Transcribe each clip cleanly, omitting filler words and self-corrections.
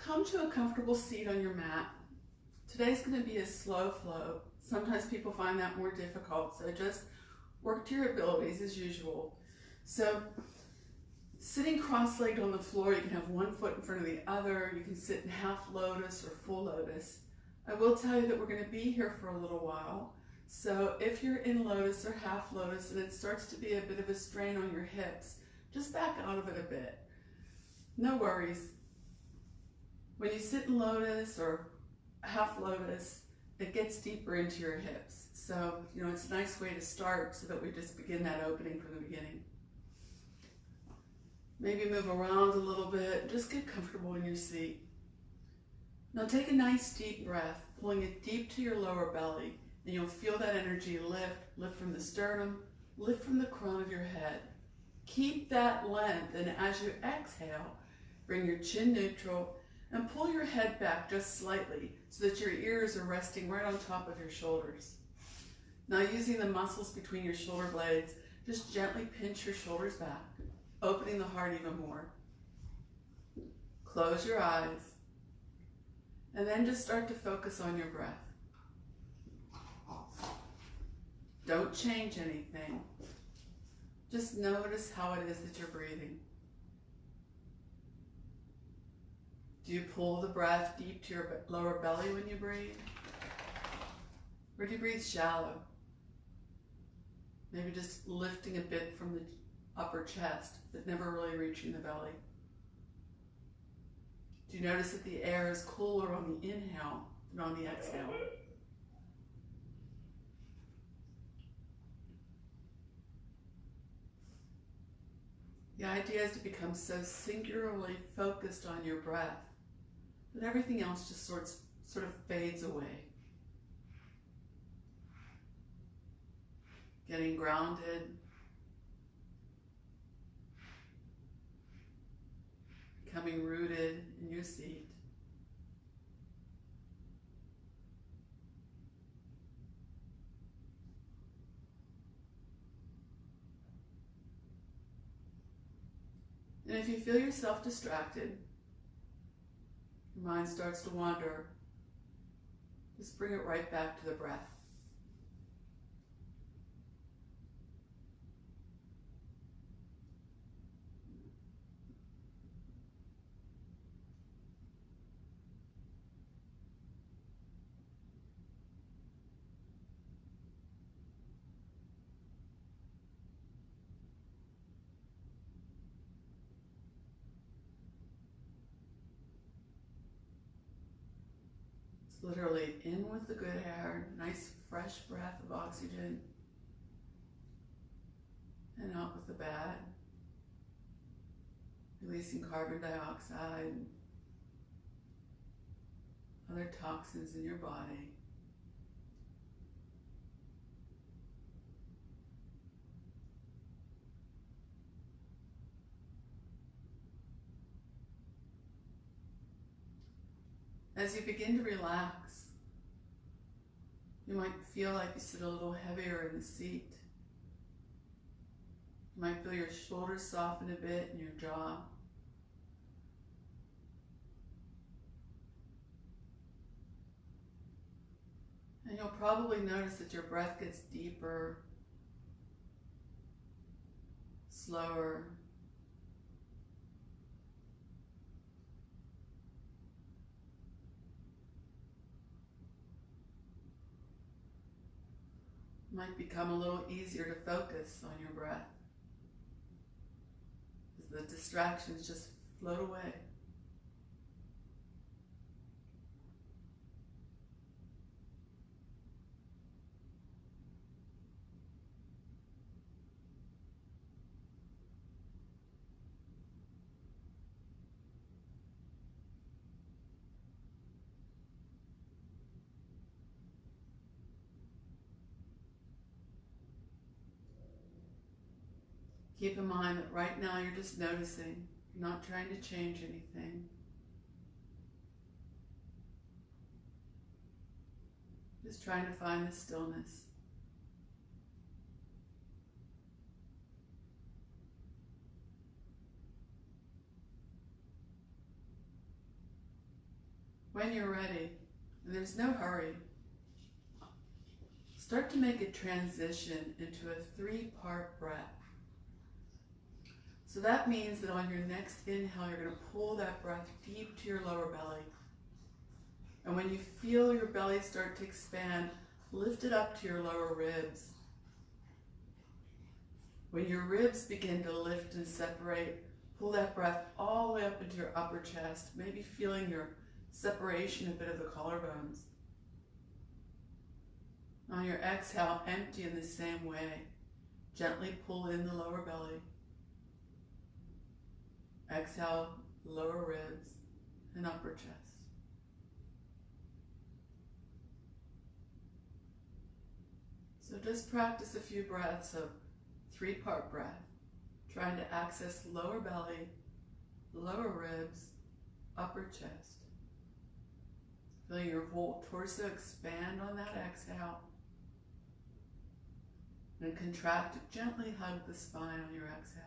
Come to a comfortable seat on your mat. Today's going to be a slow flow. Sometimes people find that more difficult, so just work to your abilities as usual. So sitting cross-legged on the floor, you can have one foot in front of the other. You can sit in half lotus or full lotus. I will tell you that we're going to be here for a little while. So if you're in lotus or half lotus and it starts to be a bit of a strain on your hips, just back out of it a bit. No worries. When you sit in lotus or half lotus, it gets deeper into your hips. So, it's a nice way to start so that we just begin that opening from the beginning. Maybe move around a little bit. Just get comfortable in your seat. Now take a nice deep breath, pulling it deep to your lower belly, and you'll feel that energy lift from the sternum, lift from the crown of your head. Keep that length, and as you exhale, bring your chin neutral and pull your head back just slightly so that your ears are resting right on top of your shoulders. Now using the muscles between your shoulder blades, just gently pinch your shoulders back, opening the heart even more. Close your eyes, and then just start to focus on your breath. Don't change anything. Just notice how it is that you're breathing. Do you pull the breath deep to your lower belly when you breathe? Or do you breathe shallow? Maybe just lifting a bit from the upper chest, but never really reaching the belly. Do you notice that the air is cooler on the inhale than on the exhale? The idea is to become so singularly focused on your breath that everything else just sort of fades away. Getting grounded, becoming rooted in your seat. And if you feel yourself distracted, your mind starts to wander, just bring it right back to the breath. Literally in with the good air, nice fresh breath of oxygen, and out with the bad, releasing carbon dioxide, other toxins in your body. As you begin to relax, you might feel like you sit a little heavier in the seat. You might feel your shoulders soften a bit and your jaw. And you'll probably notice that your breath gets deeper, slower, might become a little easier to focus on your breath as the distractions just float away. Keep in mind that right now you're just noticing, you're not trying to change anything. Just trying to find the stillness. When you're ready, and there's no hurry, start to make a transition into a 3-part breath. So that means that on your next inhale, you're going to pull that breath deep to your lower belly. And when you feel your belly start to expand, lift it up to your lower ribs. When your ribs begin to lift and separate, pull that breath all the way up into your upper chest, maybe feeling your separation a bit of the collarbones. On your exhale, empty in the same way. Gently pull in the lower belly. Exhale, lower ribs and upper chest. So just practice a few breaths of 3-part breath, trying to access lower belly, lower ribs, upper chest. Feel your whole torso expand on that exhale. And contract to gently hug the spine on your exhale.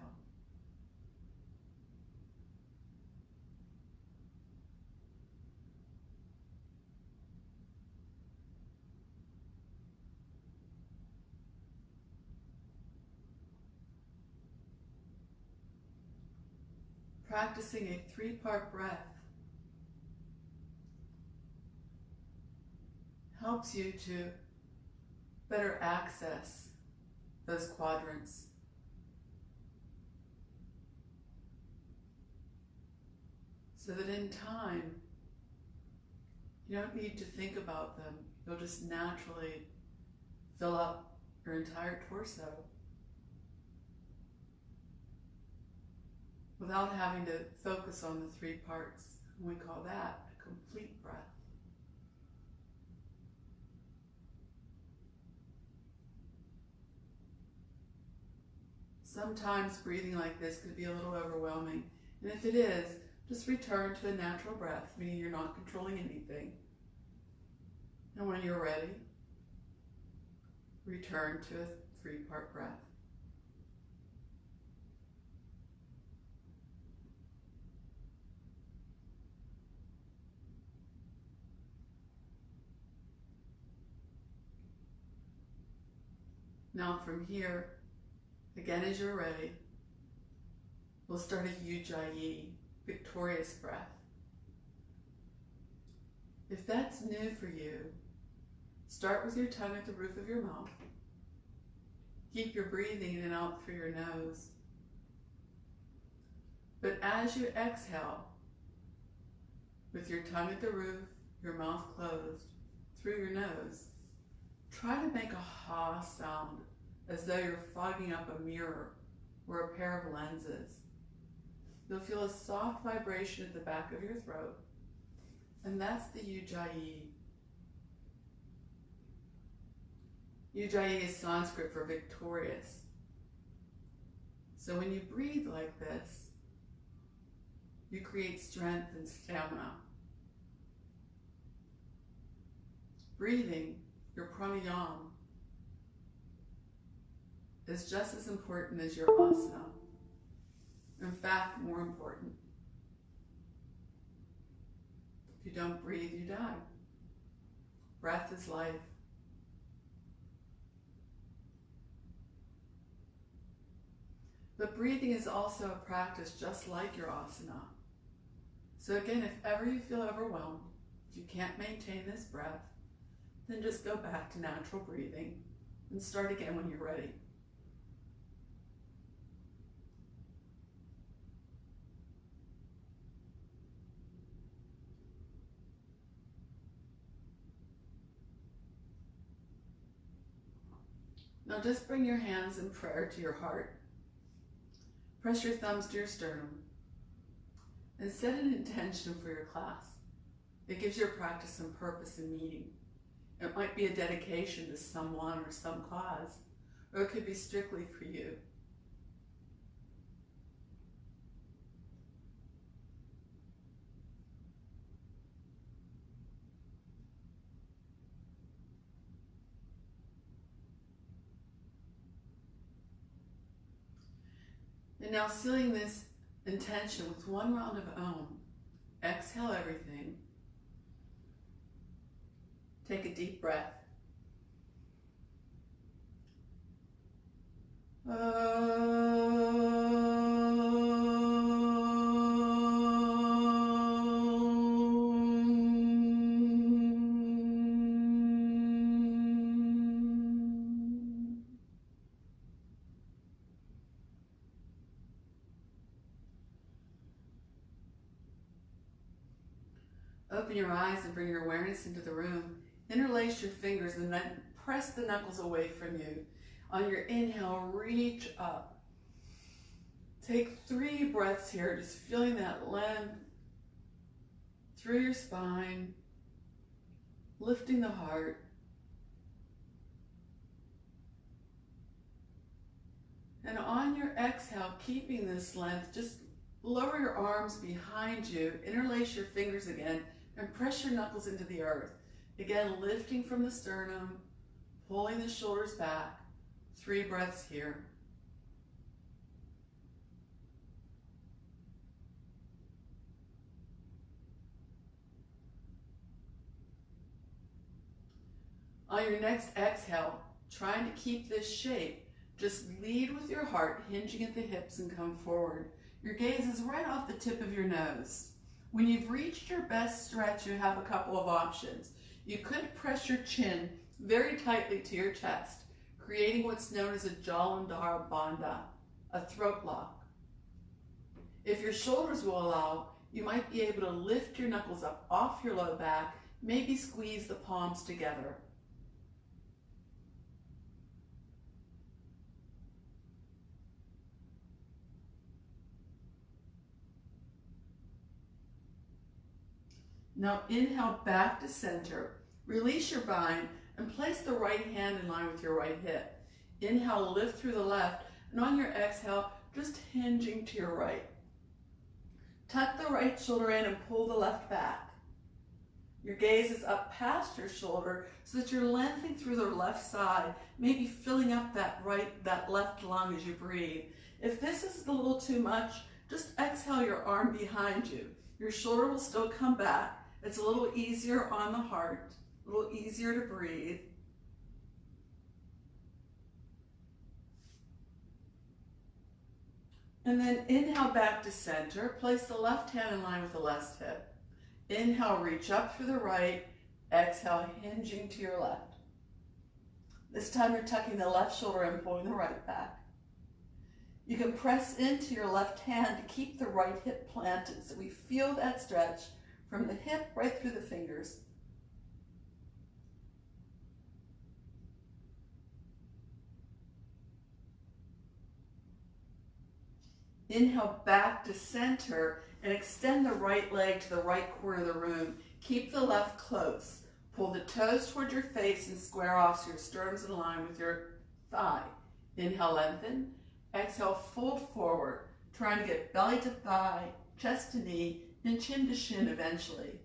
Practicing a 3-part breath helps you to better access those quadrants. So that in time, you don't need to think about them. You'll just naturally fill up your entire torso without having to focus on the 3 parts. And we call that a complete breath. Sometimes breathing like this could be a little overwhelming. And if it is, just return to a natural breath, meaning you're not controlling anything. And when you're ready, return to a 3-part breath. Now from here, again as you're ready, we'll start a Ujjayi, victorious breath. If that's new for you, start with your tongue at the roof of your mouth. Keep your breathing in and out through your nose. But as you exhale, with your tongue at the roof, your mouth closed, through your nose, try to make a ha sound as though you're fogging up a mirror or a pair of lenses. You'll feel a soft vibration at the back of your throat, and that's the Ujjayi. Ujjayi is Sanskrit for victorious. So when you breathe like this, you create strength and stamina. Breathing, your pranayama, is just as important as your asana. In fact, more important. If you don't breathe, you die. Breath is life. But breathing is also a practice just like your asana. So again, if ever you feel overwhelmed, if you can't maintain this breath, then just go back to natural breathing and start again when you're ready. Now just bring your hands in prayer to your heart. Press your thumbs to your sternum and set an intention for your class. It gives your practice some purpose and meaning. It might be a dedication to someone or some cause, or it could be strictly for you. And now sealing this intention with one round of Om, exhale everything, Take a deep breath. Open your eyes and bring your awareness into the room. Interlace your fingers and then press the knuckles away from you. On your inhale, reach up. Take 3 breaths here, just feeling that length through your spine, lifting the heart. And on your exhale, keeping this length, just lower your arms behind you, interlace your fingers again, and press your knuckles into the earth. Again, lifting from the sternum, pulling the shoulders back. 3 breaths here. On your next exhale, trying to keep this shape, just lead with your heart, hinging at the hips and come forward. Your gaze is right off the tip of your nose. When you've reached your best stretch, you have a couple of options. You could press your chin very tightly to your chest, creating what's known as a Jalandhara Bandha, a throat lock. If your shoulders will allow, you might be able to lift your knuckles up off your low back, maybe squeeze the palms together. Now inhale back to center, release your bind, and place the right hand in line with your right hip. Inhale, lift through the left, and on your exhale, just hinging to your right. Tuck the right shoulder in and pull the left back. Your gaze is up past your shoulder so that you're lengthening through the left side, maybe filling up that left lung as you breathe. If this is a little too much, just exhale your arm behind you. Your shoulder will still come back. It's a little easier on the heart, a little easier to breathe. And then inhale back to center. Place the left hand in line with the left hip. Inhale, reach up through the right. Exhale, hinging to your left. This time you're tucking the left shoulder and pulling the right back. You can press into your left hand to keep the right hip planted so we feel that stretch from the hip right through the fingers. Inhale back to center and extend the right leg to the right corner of the room. Keep the left close. Pull the toes toward your face and square off so your sternum's in line with your thigh. Inhale, lengthen. Exhale, fold forward, trying to get belly to thigh, chest to knee, and chin to shin eventually.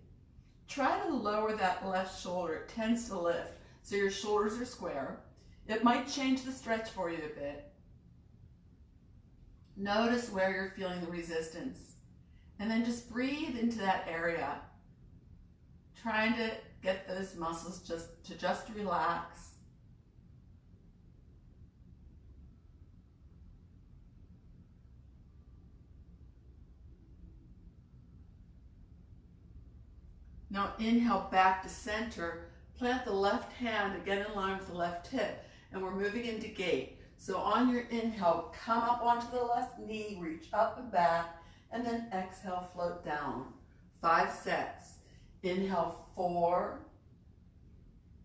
Try to lower that left shoulder. It tends to lift, so your shoulders are square. It might change the stretch for you a bit. Notice where you're feeling the resistance. And then just breathe into that area, trying to get those muscles just relax. Now inhale back to center, plant the left hand again in line with the left hip, and we're moving into gate. So on your inhale, come up onto the left knee, reach up and back, and then exhale, float down. 5 sets. Inhale, 4,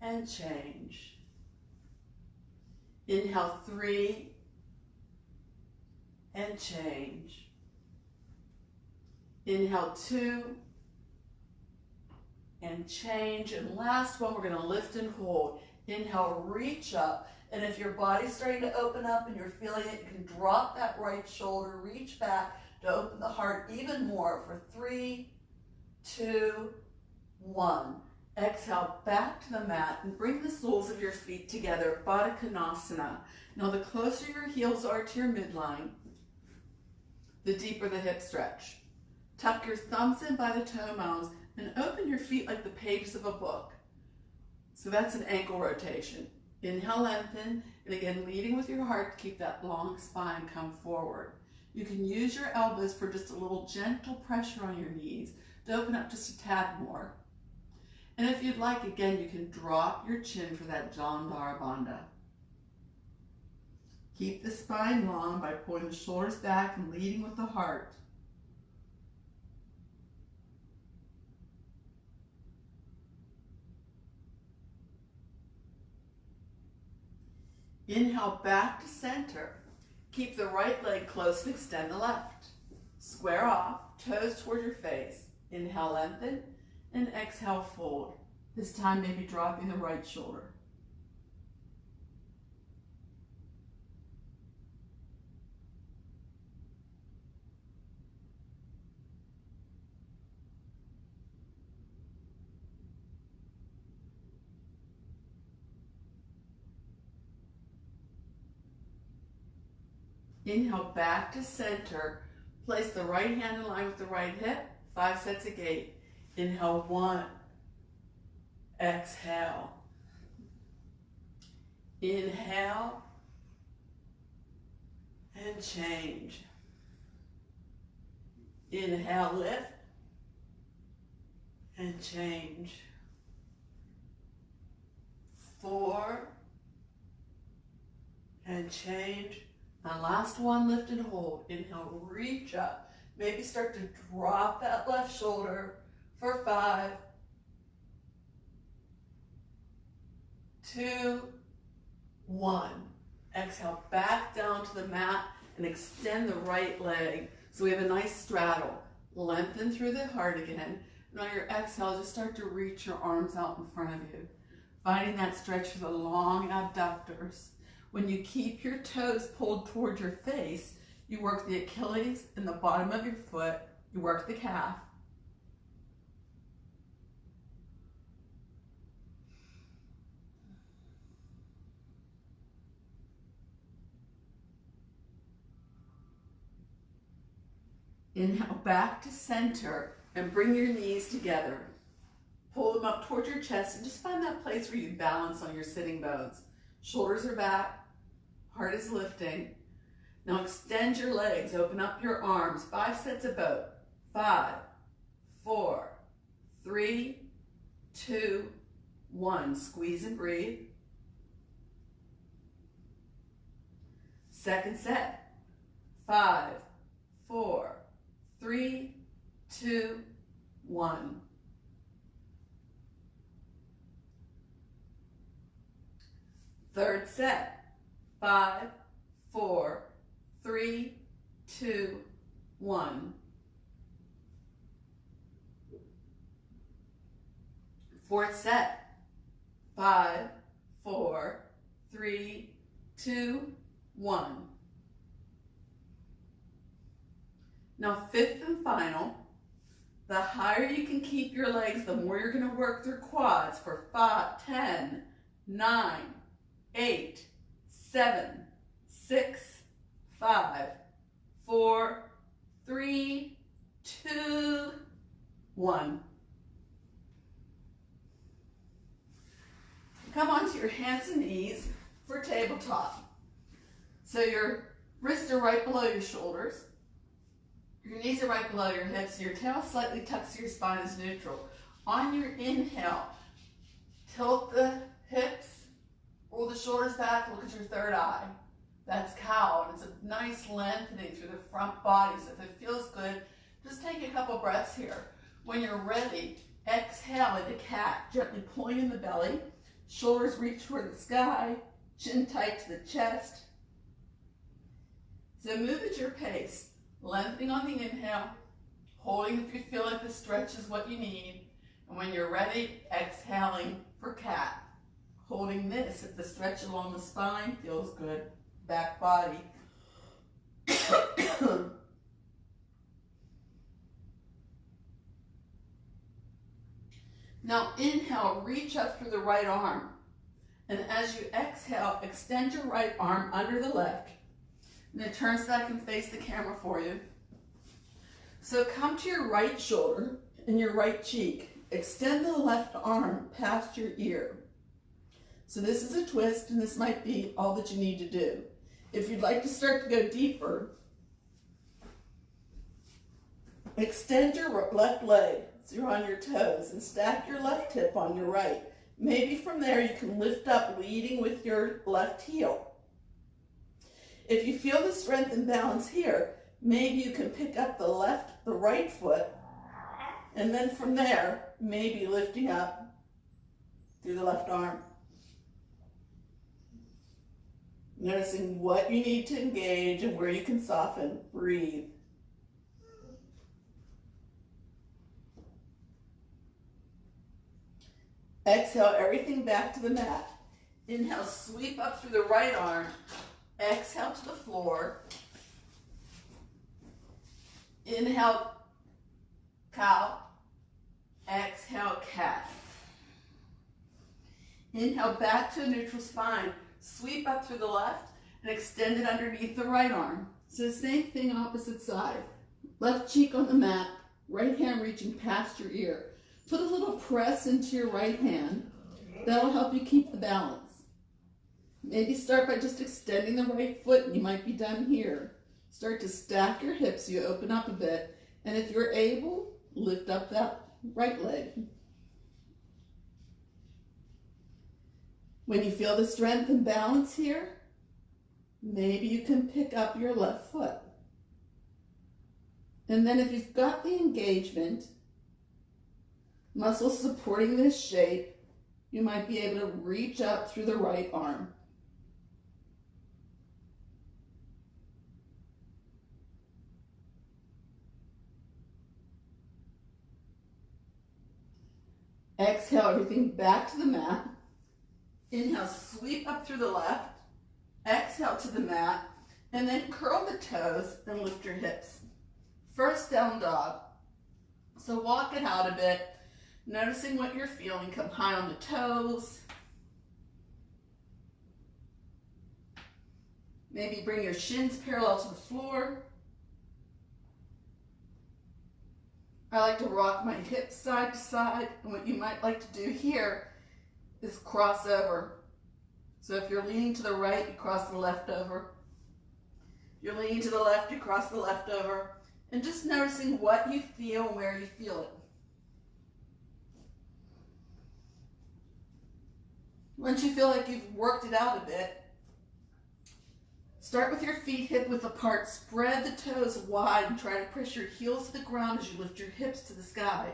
and change. Inhale, 3, and change. Inhale, 2, and change. And last one, we're going to lift and hold. Inhale, reach up. And if your body's starting to open up and you're feeling it, you can drop that right shoulder, reach back to open the heart even more for 3, 2, 1. Exhale back to the mat and bring the soles of your feet together, Baddha Konasana. Now the closer your heels are to your midline, the deeper the hip stretch. Tuck your thumbs in by the toe mounds and open your feet like the pages of a book. So that's an ankle rotation. Inhale, lengthen, and again, leading with your heart to keep that long spine come forward. You can use your elbows for just a little gentle pressure on your knees to open up just a tad more. And if you'd like, again, you can drop your chin for that Jandhara Bandha. Keep the spine long by pulling the shoulders back and leading with the heart. Inhale back to center. Keep the right leg close and extend the left. Square off, toes toward your face. Inhale, lengthen, and exhale, fold. This time maybe dropping the right shoulder. Inhale back to center. Place the right hand in line with the right hip. 5 sets of gait. Inhale, 1. Exhale. Inhale and change. Inhale, lift and change. 4 and change. And last one, lift and hold. Inhale, reach up. Maybe start to drop that left shoulder for 5, 2, 1. Exhale, back down to the mat and extend the right leg. So we have a nice straddle. Lengthen through the heart again. And on your exhale, just start to reach your arms out in front of you. Finding that stretch for the long abductors. When you keep your toes pulled toward your face, you work the Achilles and the bottom of your foot. You work the calf. Inhale back to center and bring your knees together. Pull them up towards your chest and just find that place where you balance on your sitting bones. Shoulders are back, heart is lifting. Now extend your legs, open up your arms. 5 sets of both. 5, 4, 3, 2, 1. Squeeze and breathe. Second set. 5, 4, 3, 2, 1. Third set. 5, 4, 3, 2, 1. Fourth set. 5, 4, 3, 2, 1. Now, fifth and final. The higher you can keep your legs, the more you're going to work their quads for 5, 10, 9, 8, 7, 6, 5, 4, 3, 2, 1. Come onto your hands and knees for tabletop. So your wrists are right below your shoulders. Your knees are right below your hips. Your tail slightly tucks to your spine is neutral. On your inhale, tilt the hips, roll the shoulders back, look at your third eye. That's cow, and it's a nice lengthening through the front body. So if it feels good, just take a couple breaths here. When you're ready, exhale into cat, gently pulling in the belly. Shoulders reach toward the sky, chin tight to the chest. So move at your pace, lengthening on the inhale, holding if you feel like the stretch is what you need. And when you're ready, exhaling for cat. Holding this if the stretch along the spine feels good. Back body. Now inhale, reach up through the right arm. And as you exhale, extend your right arm under the left. And then turn so I can face the camera for you. So come to your right shoulder and your right cheek. Extend the left arm past your ear. So this is a twist, and this might be all that you need to do. If you'd like to start to go deeper, extend your left leg so you're on your toes and stack your left hip on your right. Maybe from there you can lift up leading with your left heel. If you feel the strength and balance here, maybe you can pick up the right foot, and then from there, maybe lifting up through the left arm. Noticing what you need to engage and where you can soften. Breathe. Exhale everything back to the mat. Inhale, sweep up through the right arm. Exhale to the floor. Inhale, cow. Exhale, cat. Inhale back to a neutral spine. Sweep up through the left and extend it underneath the right arm. So same thing, opposite side. Left cheek on the mat, right hand reaching past your ear. Put a little press into your right hand. That'll help you keep the balance. Maybe start by just extending the right foot, and you might be done here. Start to stack your hips so you open up a bit, and if you're able, lift up that right leg. When you feel the strength and balance here, maybe you can pick up your left foot. And then if you've got the engagement, muscles supporting this shape, you might be able to reach up through the right arm. Exhale everything back to the mat. Inhale, sweep up through the left. Exhale to the mat. And then curl the toes and lift your hips. First down dog. So walk it out a bit, noticing what you're feeling. Come high on the toes. Maybe bring your shins parallel to the floor. I like to rock my hips side to side. And what you might like to do here is cross over. So if you're leaning to the right, you cross the left over. If you're leaning to the left, you cross the left over. And just noticing what you feel and where you feel it. Once you feel like you've worked it out a bit, start with your feet hip width apart. Spread the toes wide and try to press your heels to the ground as you lift your hips to the sky.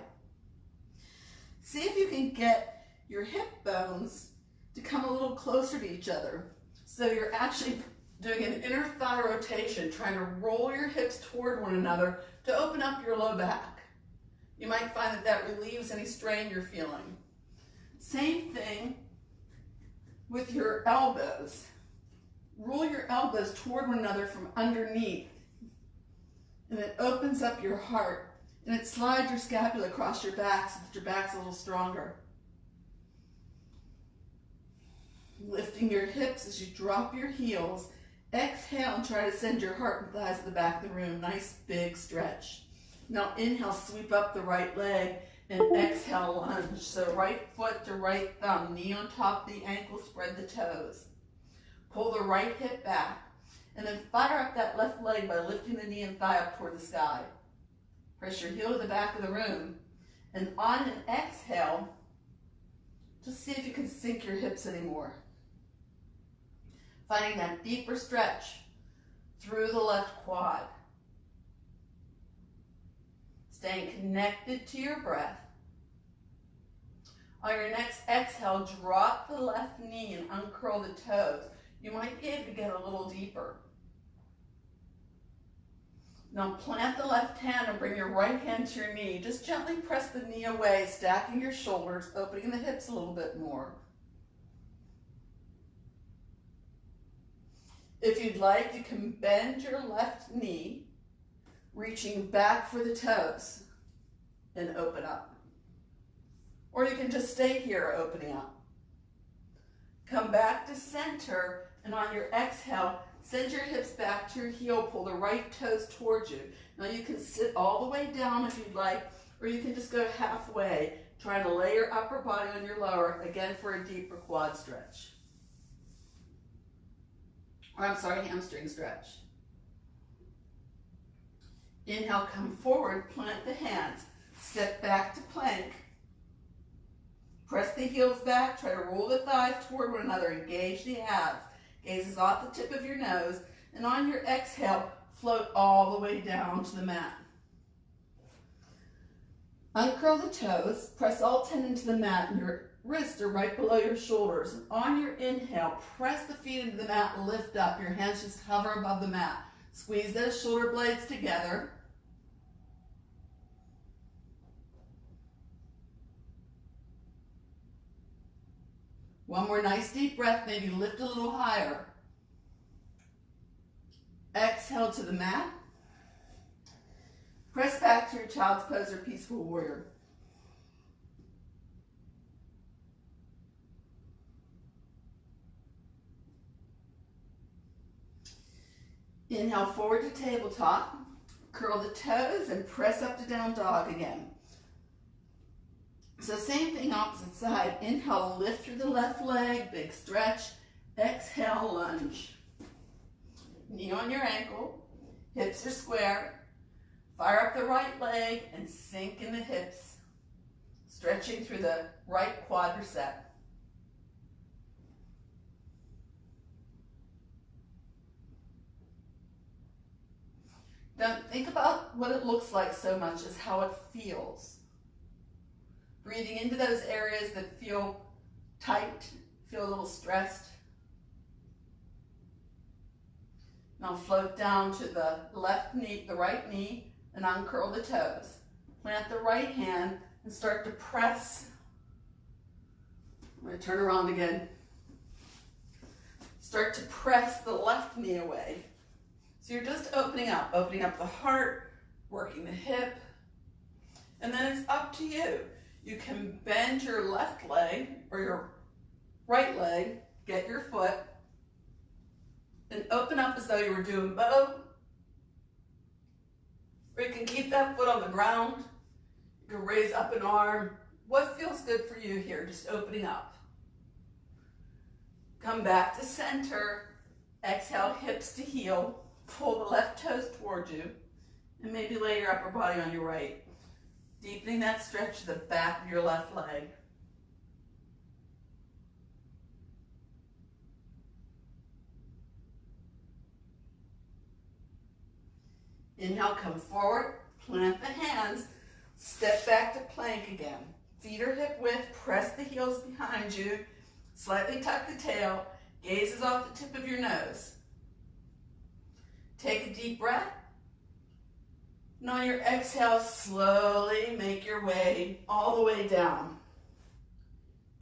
See if you can get your hip bones to come a little closer to each other. So you're actually doing an inner thigh rotation, trying to roll your hips toward one another to open up your low back. You might find that that relieves any strain you're feeling. Same thing with your elbows. Roll your elbows toward one another from underneath, and it opens up your heart, and it slides your scapula across your back so that your back's a little stronger. Lifting your hips as you drop your heels. Exhale and try to send your heart and thighs to the back of the room. Nice big stretch. Now inhale, sweep up the right leg, and exhale, lunge. So right foot to right thumb, knee on top of the ankle, spread the toes. Pull the right hip back, and then fire up that left leg by lifting the knee and thigh up toward the sky. Press your heel to the back of the room, and on an exhale, just see if you can sink your hips anymore. Finding that deeper stretch through the left quad. Staying connected to your breath. On your next exhale, drop the left knee and uncurl the toes. You might be able to get a little deeper. Now plant the left hand and bring your right hand to your knee. Just gently press the knee away, stacking your shoulders, opening the hips a little bit more. If you'd like, you can bend your left knee, reaching back for the toes, and open up. Or you can just stay here opening up. Come back to center, and on your exhale, send your hips back to your heel, pull the right toes towards you. Now you can sit all the way down if you'd like, or you can just go halfway Try to lay your upper body on your lower, again for a deeper quad stretch. Or hamstring stretch. Inhale, come forward, plant the hands. Step back to plank. Press the heels back, try to roll the thighs toward one another, engage the abs. Gaze is off the tip of your nose, and on your exhale, float all the way down to the mat. Uncurl the toes, press all 10 into the mat, and your wrists are right below your shoulders. And on your inhale, press the feet into the mat, lift up. Your hands just hover above the mat. Squeeze those shoulder blades together. One more nice deep breath, maybe lift a little higher. Exhale to the mat. Press back to your child's pose or peaceful warrior. Inhale forward to tabletop. Curl the toes and press up to down dog again. So same thing, opposite side. Inhale, lift through the left leg, big stretch. Exhale, lunge. Knee on your ankle, hips are square. Fire up the right leg and sink in the hips, stretching through the right quadricep. Don't think about what it looks like so much as how it feels. Breathing into those areas that feel tight, feel a little stressed. Now float down to the left knee, the right knee, and uncurl the toes. Plant the right hand and start to press. I'm going to turn around again. Start to press the left knee away. So you're just opening up the heart, working the hip, and then it's up to you. You can bend your left leg or your right leg, get your foot, and open up as though you were doing both. Or you can keep that foot on the ground. You can raise up an arm. What feels good for you here? Just opening up. Come back to center. Exhale, hips to heel. Pull the left toes towards you. And maybe lay your upper body on your right. Deepening that stretch to the back of your left leg. Inhale, come forward, plant the hands, step back to plank again. Feet are hip width, press the heels behind you, slightly tuck the tail, gaze is off the tip of your nose. Take a deep breath. And on your exhale, slowly make your way all the way down.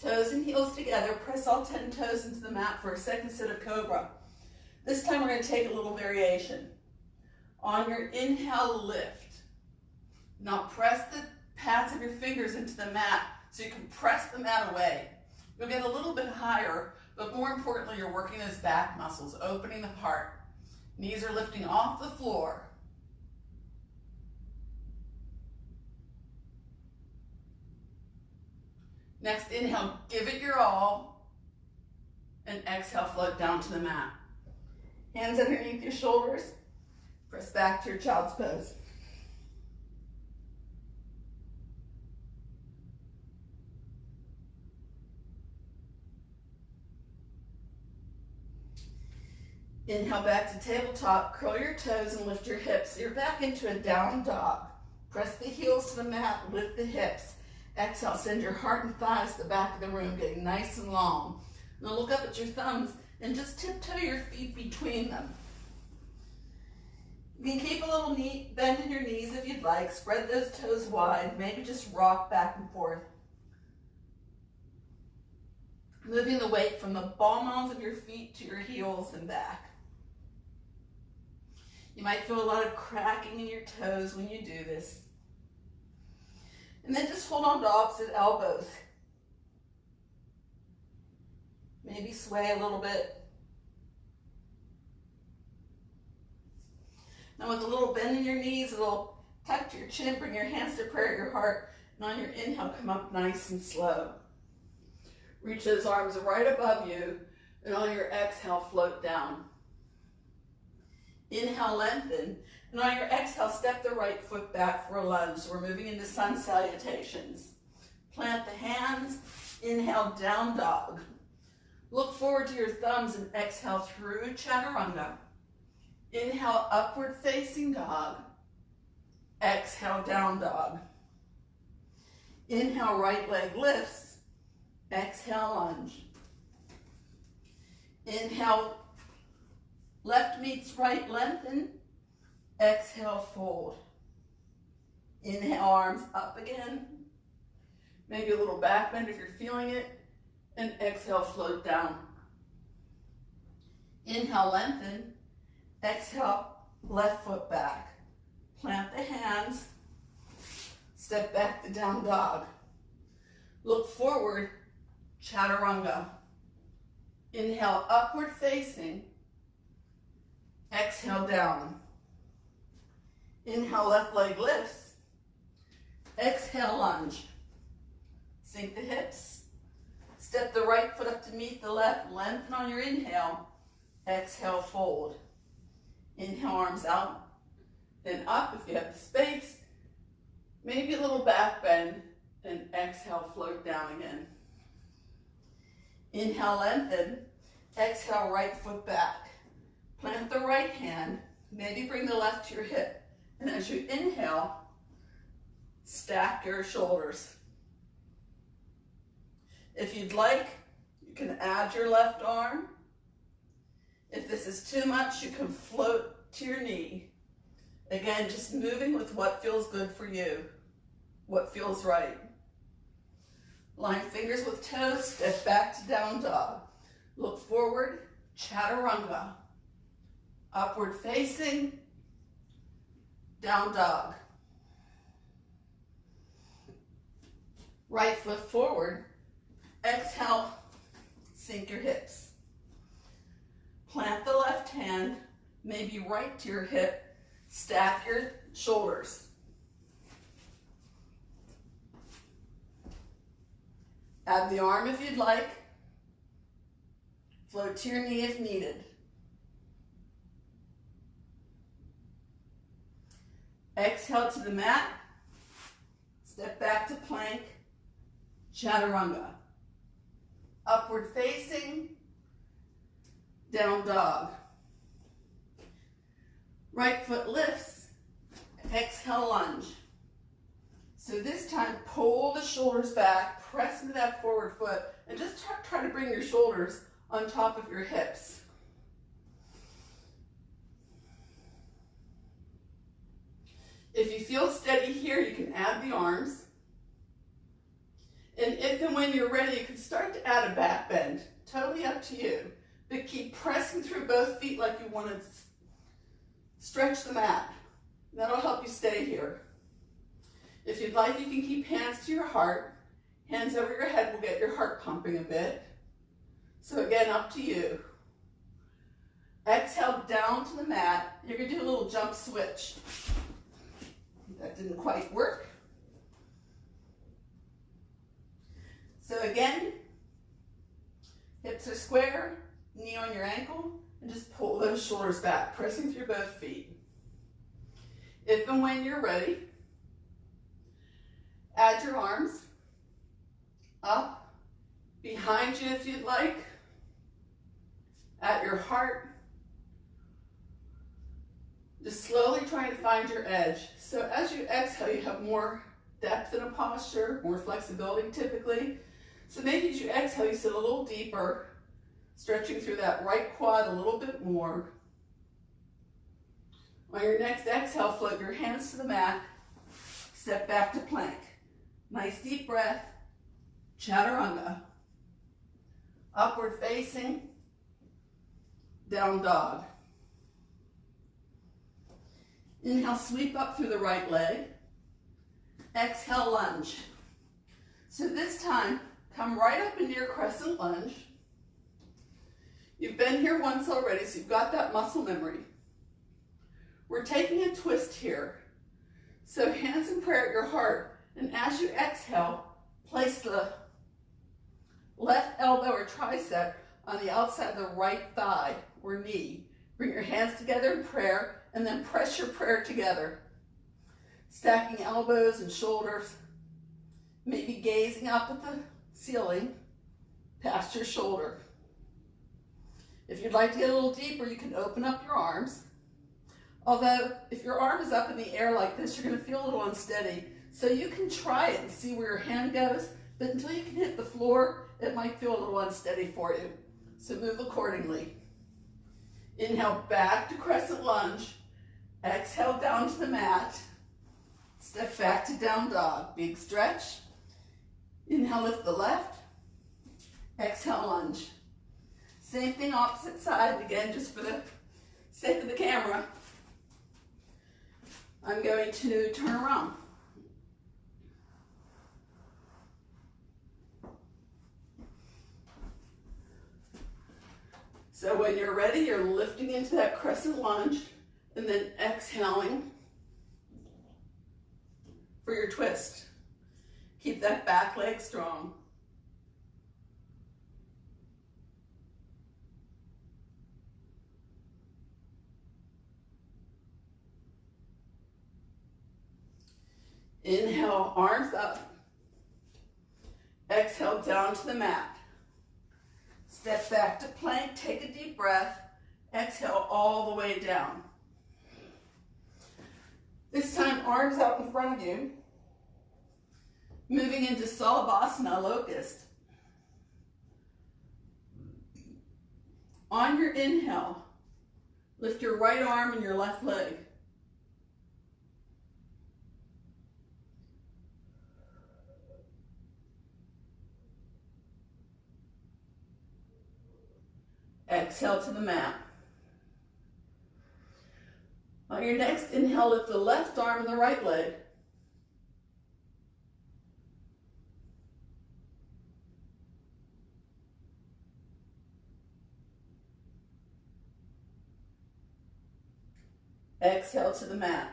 Toes and heels together, press all 10 toes into the mat for a second set of cobra. This time we're going to take a little variation. On your inhale, lift. Now press the pads of your fingers into the mat so you can press the mat away. You'll get a little bit higher, but more importantly, you're working those back muscles, opening the heart. Knees are lifting off the floor. Next, inhale, give it your all, and exhale, float down to the mat. Hands underneath your shoulders. Press back to your child's pose. Inhale back to tabletop, curl your toes and lift your hips. You're back into a down dog. Press the heels to the mat, lift the hips. Exhale, send your heart and thighs to the back of the room, getting nice and long. Now look up at your thumbs and just tiptoe your feet between them. You can keep a little bend in your knees if you'd like. Spread those toes wide. Maybe just rock back and forth. Moving the weight from the ball mounds of your feet to your heels and back. You might feel a lot of cracking in your toes when you do this. And then just hold on to opposite elbows. Maybe sway a little bit. Now with a little bend in your knees, a little tuck to your chin, bring your hands to prayer at your heart, And on your inhale, come up nice and slow. Reach those arms right above you, and on your exhale, float down. Inhale, lengthen, and on your exhale, step the right foot back for a lunge. So we're moving into sun salutations. Plant the hands, inhale, down dog. Look forward to your thumbs and exhale through chaturanga. Inhale, upward facing dog. Exhale, down dog. Inhale, right leg lifts. Exhale, lunge. Inhale, left meets right, lengthen. Exhale, fold. Inhale, arms up again. Maybe a little back bend if you're feeling it. And exhale, float down. Inhale, lengthen. Exhale, left foot back. Plant the hands. Step back to down dog. Look forward, chaturanga. Inhale, upward facing. Exhale, down. Inhale, left leg lifts. Exhale, lunge. Sink the hips. Step the right foot up to meet the left. Lengthen on your inhale. Exhale, fold. Inhale, arms out. Then up if you have the space. Maybe a little back bend. And exhale, float down again. Inhale, lengthen. Exhale, right foot back. Plant the right hand. Maybe bring the left to your hip. And as you inhale, stack your shoulders. If you'd like, you can add your left arm. If this is too much, you can float to your knee. Again, just moving with what feels good for you, what feels right. Line fingers with toes, step back to down dog. Look forward, chaturanga. Upward facing, down dog. Right foot forward. Exhale, sink your hips. Plant the left hand, maybe right to your hip. Stack your shoulders. Add the arm if you'd like. Float to your knee if needed. Exhale to the mat. Step back to plank. Chaturanga. Upward facing. Down dog. Right foot lifts. Exhale, lunge. So this time, pull the shoulders back, press into that forward foot, and just try to bring your shoulders on top of your hips. If you feel steady here, you can add the arms. And if and when you're ready, you can start to add a back bend. Totally up to you. But keep pressing through both feet like you want to stretch the mat. That'll help you stay here. If you'd like, you can keep hands to your heart. Hands over your head will get your heart pumping a bit. So again, up to you. Exhale down to the mat. You're going to do a little jump switch. That didn't quite work. So again, hips are square, knee on your ankle, and just pull those shoulders back, pressing through both feet. If and when you're ready, add your arms up, behind you if you'd like, at your heart. Just slowly trying to find your edge. So as you exhale, you have more depth in a posture, more flexibility typically. So maybe as you exhale, you sit a little deeper, stretching through that right quad a little bit more. On your next exhale, float your hands to the mat, step back to plank. Nice deep breath, chaturanga. Upward facing, down dog. Inhale, sweep up through the right leg. Exhale, lunge. So this time, come right up into your crescent lunge. You've been here once already, so you've got that muscle memory. We're taking a twist here. So hands in prayer at your heart, And as you exhale, place the left elbow or tricep on the outside of the right thigh or knee. Bring your hands together in prayer and then press your prayer together. Stacking elbows and shoulders, maybe gazing up at the ceiling past your shoulder. If you'd like to get a little deeper, you can open up your arms. Although, if your arm is up in the air like this, you're going to feel a little unsteady. So you can try it and see where your hand goes, but until you can hit the floor, it might feel a little unsteady for you. So move accordingly. Inhale back to crescent lunge. Exhale down to the mat. Step back to down dog. Big stretch. Inhale, lift the left. Exhale, lunge. Same thing, opposite side. Again, just for the sake of the camera, I'm going to turn around. So when you're ready, you're lifting into that crescent lunge and then exhaling for your twist. Keep that back leg strong. Inhale, arms up. Exhale, down to the mat. Step back to plank, take a deep breath. Exhale all the way down. This time, arms out in front of you. Moving into Salabhasana, locust. On your inhale, lift your right arm and your left leg. Exhale to the mat. On your next inhale, lift the left arm and the right leg. Exhale to the mat.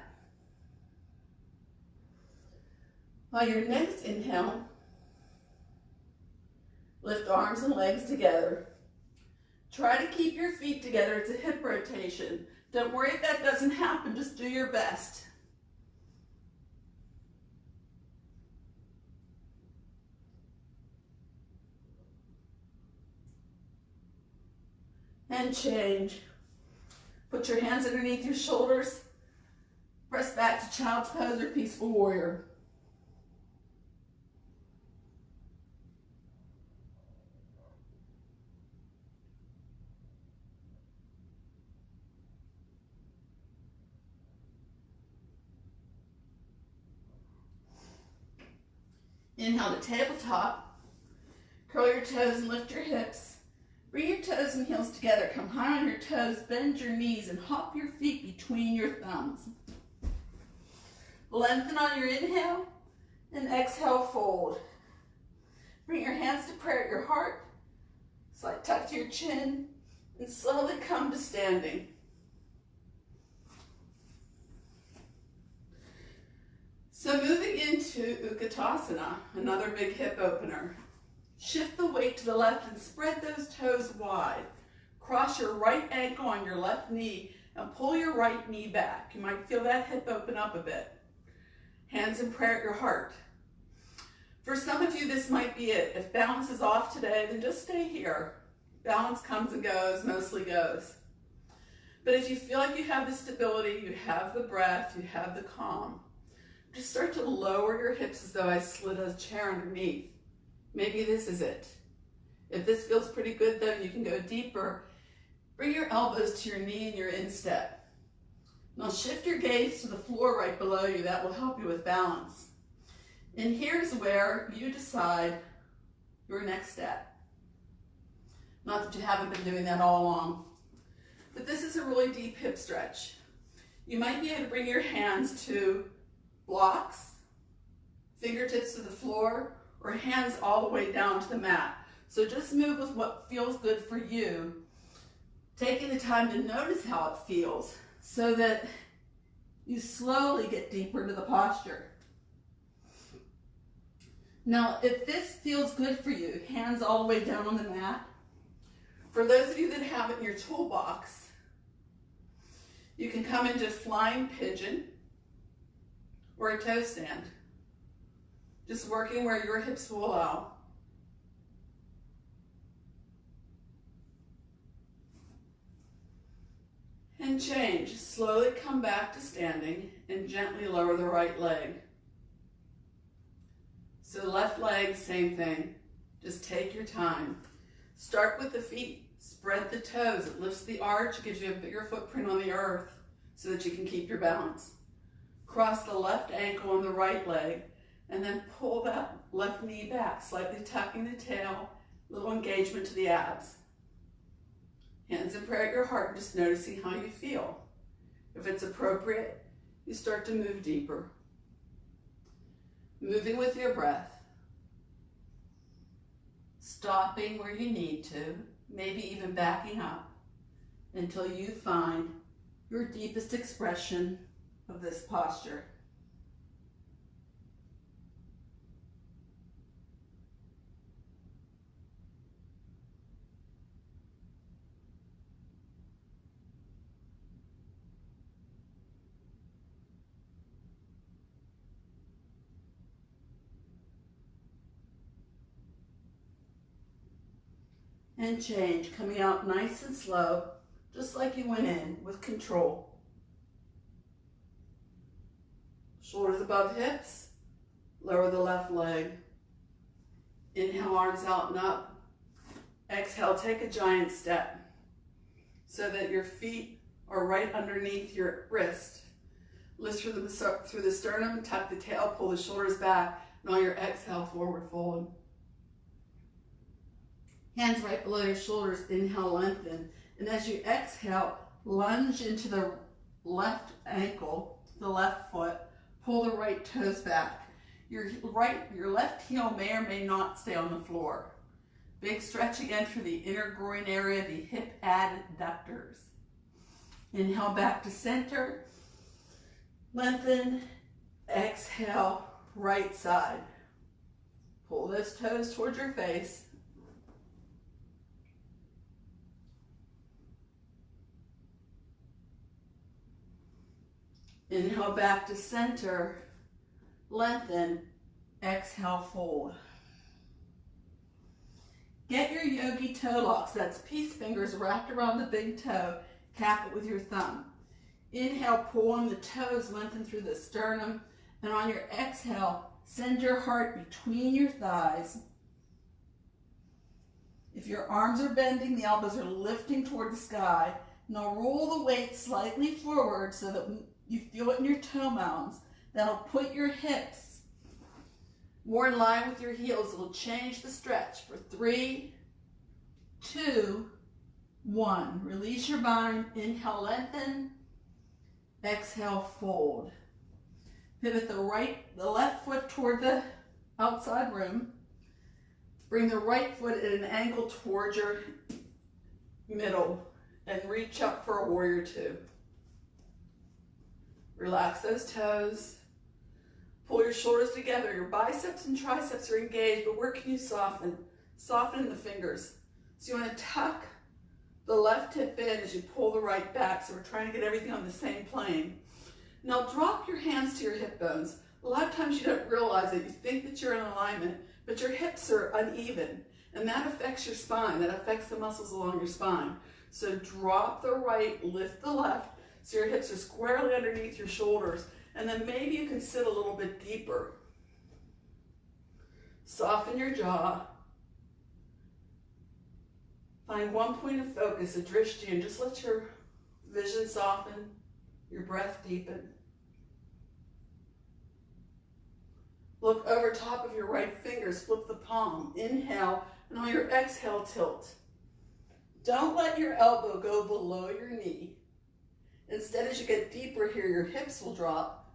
On your next inhale, lift arms and legs together. Try to keep your feet together. It's a hip rotation. Don't worry if that doesn't happen. Just do your best. And change. Put your hands underneath your shoulders. Press back to child's pose or peaceful warrior. Inhale to tabletop. Curl your toes and lift your hips. Bring your toes and heels together. Come high on your toes, bend your knees, and hop your feet between your thumbs. Lengthen on your inhale, and exhale, fold. Bring your hands to prayer at your heart. Slight tuck to your chin, and slowly come to standing. So moving into Utkatasana, another big hip opener. Shift the weight to the left and spread those toes wide. Cross your right ankle on your left knee and pull your right knee back. You might feel that hip open up a bit. Hands in prayer at your heart. For some of you, this might be it. If balance is off today, then just stay here. Balance comes and goes, mostly goes. But if you feel like you have the stability, you have the breath, you have the calm, just start to lower your hips as though I slid a chair underneath. Maybe this is it. If this feels pretty good, then you can go deeper. Bring your elbows to your knee and your instep. Now shift your gaze to the floor right below you. That will help you with balance. And here's where you decide your next step. Not that you haven't been doing that all along, but this is a really deep hip stretch. You might be able to bring your hands to blocks, fingertips to the floor, or hands all the way down to the mat. So just move with what feels good for you, taking the time to notice how it feels so that you slowly get deeper into the posture. Now, if this feels good for you, hands all the way down on the mat. For those of you that have it in your toolbox, you can come into flying pigeon or a toe stand. Just working where your hips will allow. And change. Slowly come back to standing and gently lower the right leg. So left leg, same thing. Just take your time. Start with the feet. Spread the toes. It lifts the arch, gives you a bigger footprint on the earth so that you can keep your balance. Cross the left ankle on the right leg and then pull that left knee back, slightly tucking the tail, little engagement to the abs. Hands in prayer at your heart, just noticing how you feel. If it's appropriate, you start to move deeper. Moving with your breath. Stopping where you need to, maybe even backing up until you find your deepest expression of this posture. And change, coming out nice and slow, just like you went in, with control. Shoulders above hips, lower the left leg. Inhale, arms out and up. Exhale, take a giant step so that your feet are right underneath your wrist. Lift through the sternum, tuck the tail, pull the shoulders back, and on your exhale, forward fold. Hands right below your shoulders, inhale, lengthen. And as you exhale, lunge into the left ankle, the left foot, pull the right toes back. Your left heel may or may not stay on the floor. Big stretch again through the inner groin area, the hip adductors. Inhale back to center, lengthen, exhale, right side. Pull those toes towards your face. Inhale back to center, lengthen, exhale, fold. Get your yogi toe locks, that's peace fingers wrapped around the big toe, cap it with your thumb. Inhale, pull on the toes, lengthen through the sternum, and on your exhale, send your heart between your thighs. If your arms are bending, the elbows are lifting toward the sky. Now roll the weight slightly forward so that you feel it in your toe mounds. That'll put your hips more in line with your heels. It'll change the stretch for 3, 2, 1. Release your bind. Inhale, lengthen. Exhale, fold. Pivot the left foot toward the outside rim. Bring the right foot at an angle towards your middle and reach up for a warrior two. Relax those toes. Pull your shoulders together. Your biceps and triceps are engaged, but where can you soften? Soften the fingers. So you want to tuck the left hip in as you pull the right back. So we're trying to get everything on the same plane. Now drop your hands to your hip bones. A lot of times you don't realize it. You think that you're in alignment, but your hips are uneven, and that affects your spine. That affects the muscles along your spine. So drop the right, lift the left, so your hips are squarely underneath your shoulders, and then maybe you can sit a little bit deeper. Soften your jaw. Find one point of focus, a drishti, and just let your vision soften, your breath deepen. Look over top of your right fingers, flip the palm, inhale, and on your exhale, tilt. Don't let your elbow go below your knee. Instead, as you get deeper here, your hips will drop,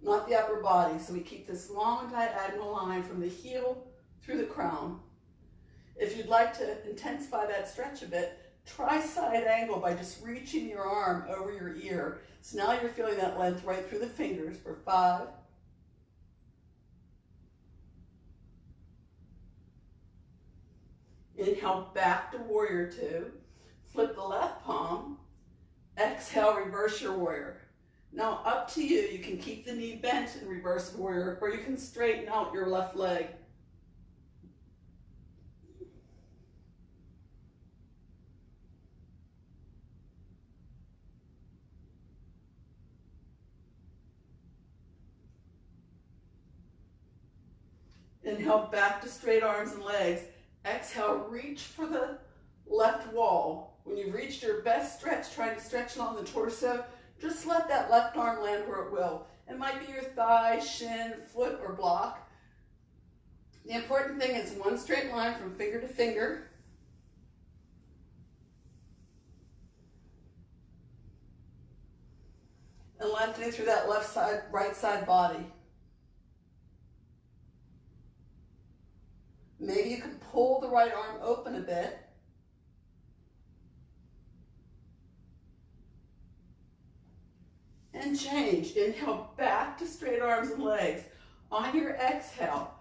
not the upper body. So we keep this long diagonal line from the heel through the crown. If you'd like to intensify that stretch a bit, try side angle by just reaching your arm over your ear. So now you're feeling that length right through the fingers for 5, Inhale, back to warrior two. Flip the left palm. Exhale, reverse your warrior. Now up to you. You can keep the knee bent in reverse warrior, or you can straighten out your left leg. Inhale, back to straight arms and legs. Exhale, reach for the left wall. When you've reached your best stretch, trying to stretch along the torso, just let that left arm land where it will. It might be your thigh, shin, foot, or block. The important thing is one straight line from finger to finger. And lengthening through that left side, right side body. Maybe you can pull the right arm open a bit. And change. Inhale, back to straight arms and legs. On your exhale,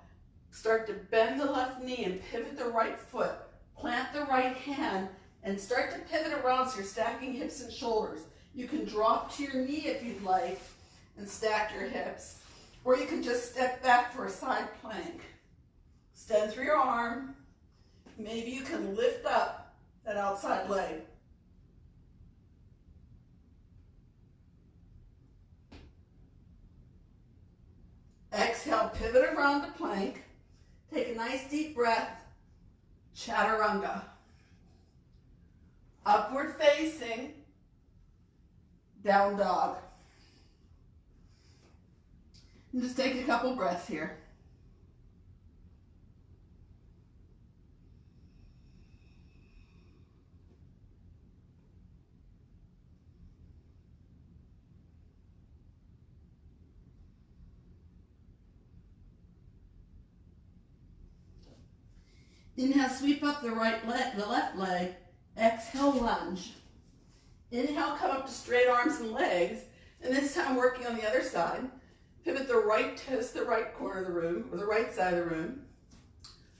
start to bend the left knee and pivot the right foot. Plant the right hand and start to pivot around so you're stacking hips and shoulders. You can drop to your knee if you'd like and stack your hips. Or you can just step back for a side plank. Extend through your arm. Maybe you can lift up that outside leg. Exhale, pivot around to plank. Take a nice deep breath. Chaturanga. Upward facing. Down dog. And just take a couple breaths here. Inhale, sweep up the left leg. Exhale, lunge. Inhale, come up to straight arms and legs. And this time working on the other side. Pivot the right toes to the right corner of the room, or the right side of the room.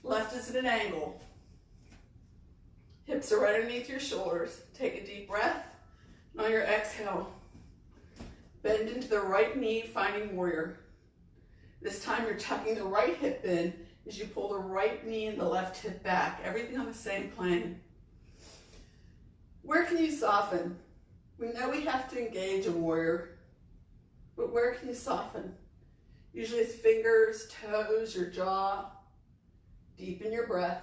Left is at an angle. Hips are right underneath your shoulders. Take a deep breath. And on your exhale, bend into the right knee, finding warrior. This time you're tucking the right hip in as you pull the right knee and the left hip back. Everything on the same plane. Where can you soften? We know we have to engage a warrior, but where can you soften? Usually it's fingers, toes, your jaw. Deepen your breath.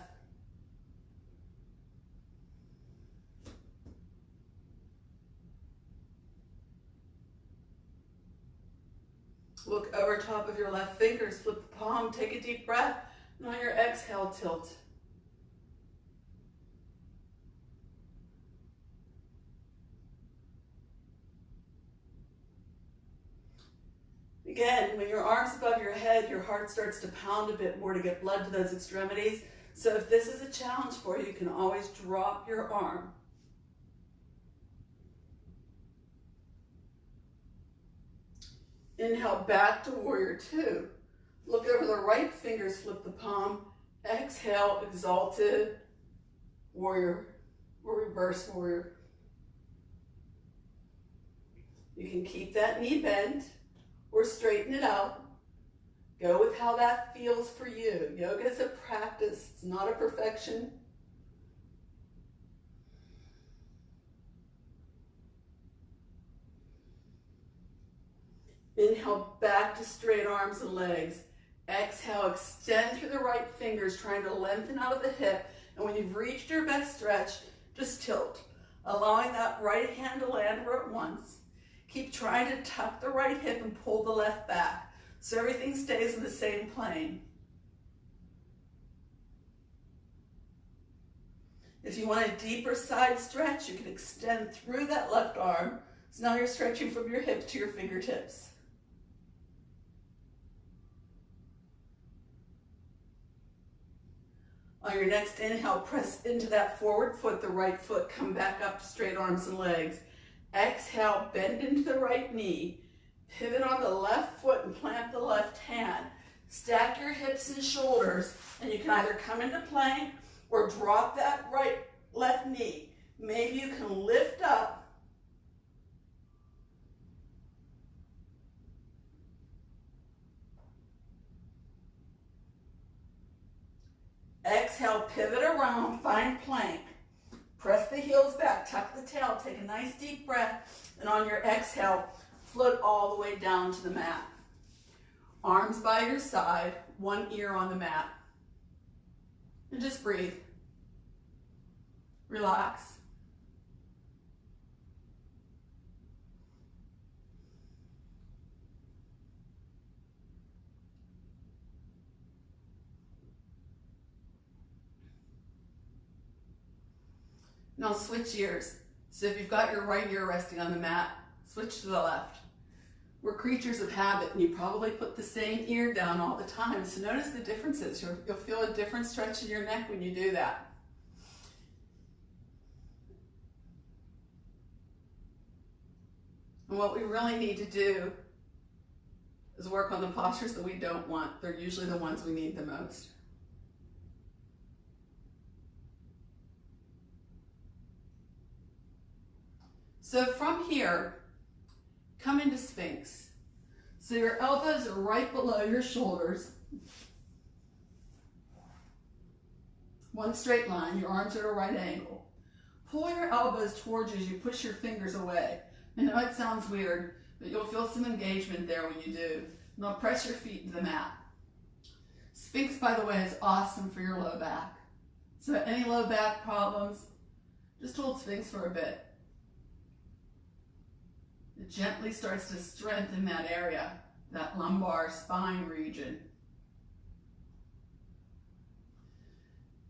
Look over top of your left fingers, flip the palm, take a deep breath, and on your exhale, tilt. Again, when your arm's above your head, your heart starts to pound a bit more to get blood to those extremities. So if this is a challenge for you, you can always drop your arm. Inhale, back to warrior two. Look over the right fingers, flip the palm. Exhale, exalted warrior or reverse warrior. You can keep that knee bent or straighten it out. Go with how that feels for you. Yoga is a practice, it's not a perfection. Inhale, back to straight arms and legs. Exhale, extend through the right fingers, trying to lengthen out of the hip. And when you've reached your best stretch, just tilt, allowing that right hand to land where it wants. Keep trying to tuck the right hip and pull the left back, so everything stays in the same plane. If you want a deeper side stretch, you can extend through that left arm. So now you're stretching from your hips to your fingertips. On your next inhale, press into that forward foot, the right foot, come back up to straight arms and legs. Exhale, bend into the right knee, pivot on the left foot and plant the left hand. Stack your hips and shoulders, and you can either come into plank or drop that left knee. Maybe you can lift up. Exhale, pivot around, find plank. Press the heels back, tuck the tail, take a nice deep breath, and on your exhale, float all the way down to the mat. Arms by your side, one ear on the mat. And just breathe. Relax. Now switch ears. So if you've got your right ear resting on the mat, switch to the left. We're creatures of habit, and you probably put the same ear down all the time. So notice the differences. You'll feel a different stretch in your neck when you do that. And what we really need to do is work on the postures that we don't want. They're usually the ones we need the most. So from here, come into Sphinx. So your elbows are right below your shoulders. One straight line, your arms are at a right angle. Pull your elbows towards you as you push your fingers away. I know it sounds weird, but you'll feel some engagement there when you do. Now press your feet to the mat. Sphinx, by the way, is awesome for your low back. So any low back problems, just hold Sphinx for a bit. It gently starts to strengthen that area, that lumbar spine region.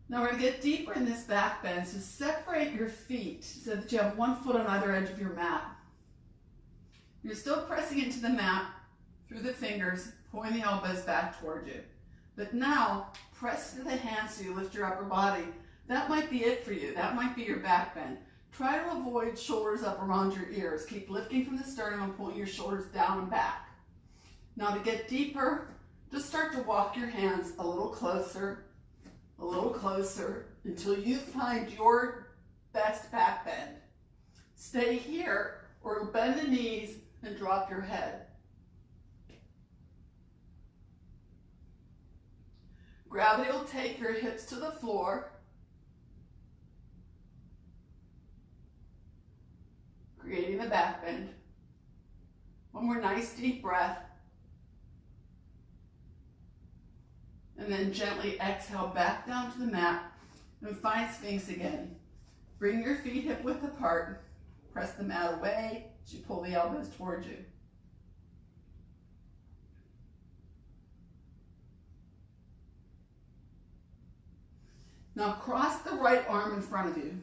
Now we're going to get deeper in this back bend, so separate your feet so that you have one foot on either edge of your mat. You're still pressing into the mat through the fingers, pulling the elbows back toward you. But now, press to the hands so you lift your upper body. That might be it for you. That might be your back bend. Try to avoid shoulders up around your ears. Keep lifting from the sternum and pulling your shoulders down and back. Now to get deeper, just start to walk your hands a little closer until you find your best back bend. Stay here or bend the knees and drop your head. Gravity will take your hips to the floor. Creating the back bend. One more nice deep breath. And then gently exhale back down to the mat and find Sphinx again. Bring your feet hip width apart. Press the mat away as you pull the elbows towards you. Now cross the right arm in front of you.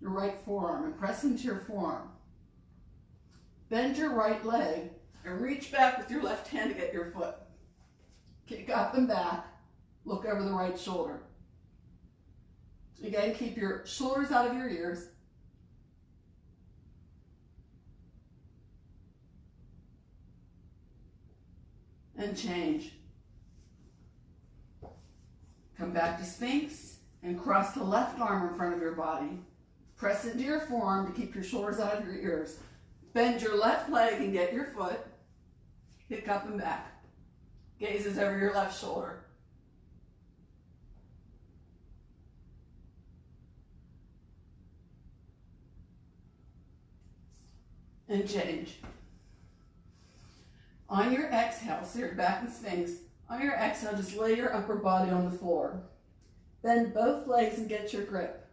Your right forearm, and press into your forearm. Bend your right leg and reach back with your left hand to get your foot. Kick up and back, look over the right shoulder. Again, keep your shoulders out of your ears. And change. Come back to Sphinx and cross the left arm in front of your body. Press into your forearm to keep your shoulders out of your ears. Bend your left leg and get your foot. Kick up and back. Gazes over your left shoulder. And change. On your exhale, so you're back in Sphinx. On your exhale, just lay your upper body on the floor. Bend both legs and get your grip.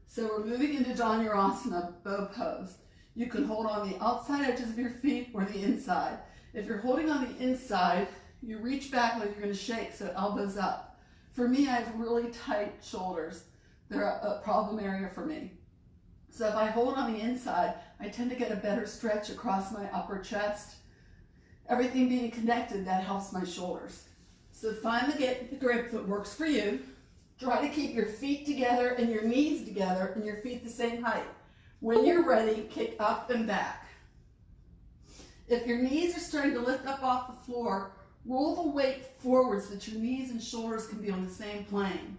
So we're moving into Dhanurasana, bow pose. You can hold on the outside edges of your feet or the inside. If you're holding on the inside, you reach back like you're going to shake, so elbows up. For me, I have really tight shoulders. They're a problem area for me. So if I hold on the inside, I tend to get a better stretch across my upper chest. Everything being connected, that helps my shoulders. So find the grip that works for you. Try to keep your feet together and your knees together and your feet the same height. When you're ready, kick up and back. If your knees are starting to lift up off the floor, roll the weight forward so that your knees and shoulders can be on the same plane.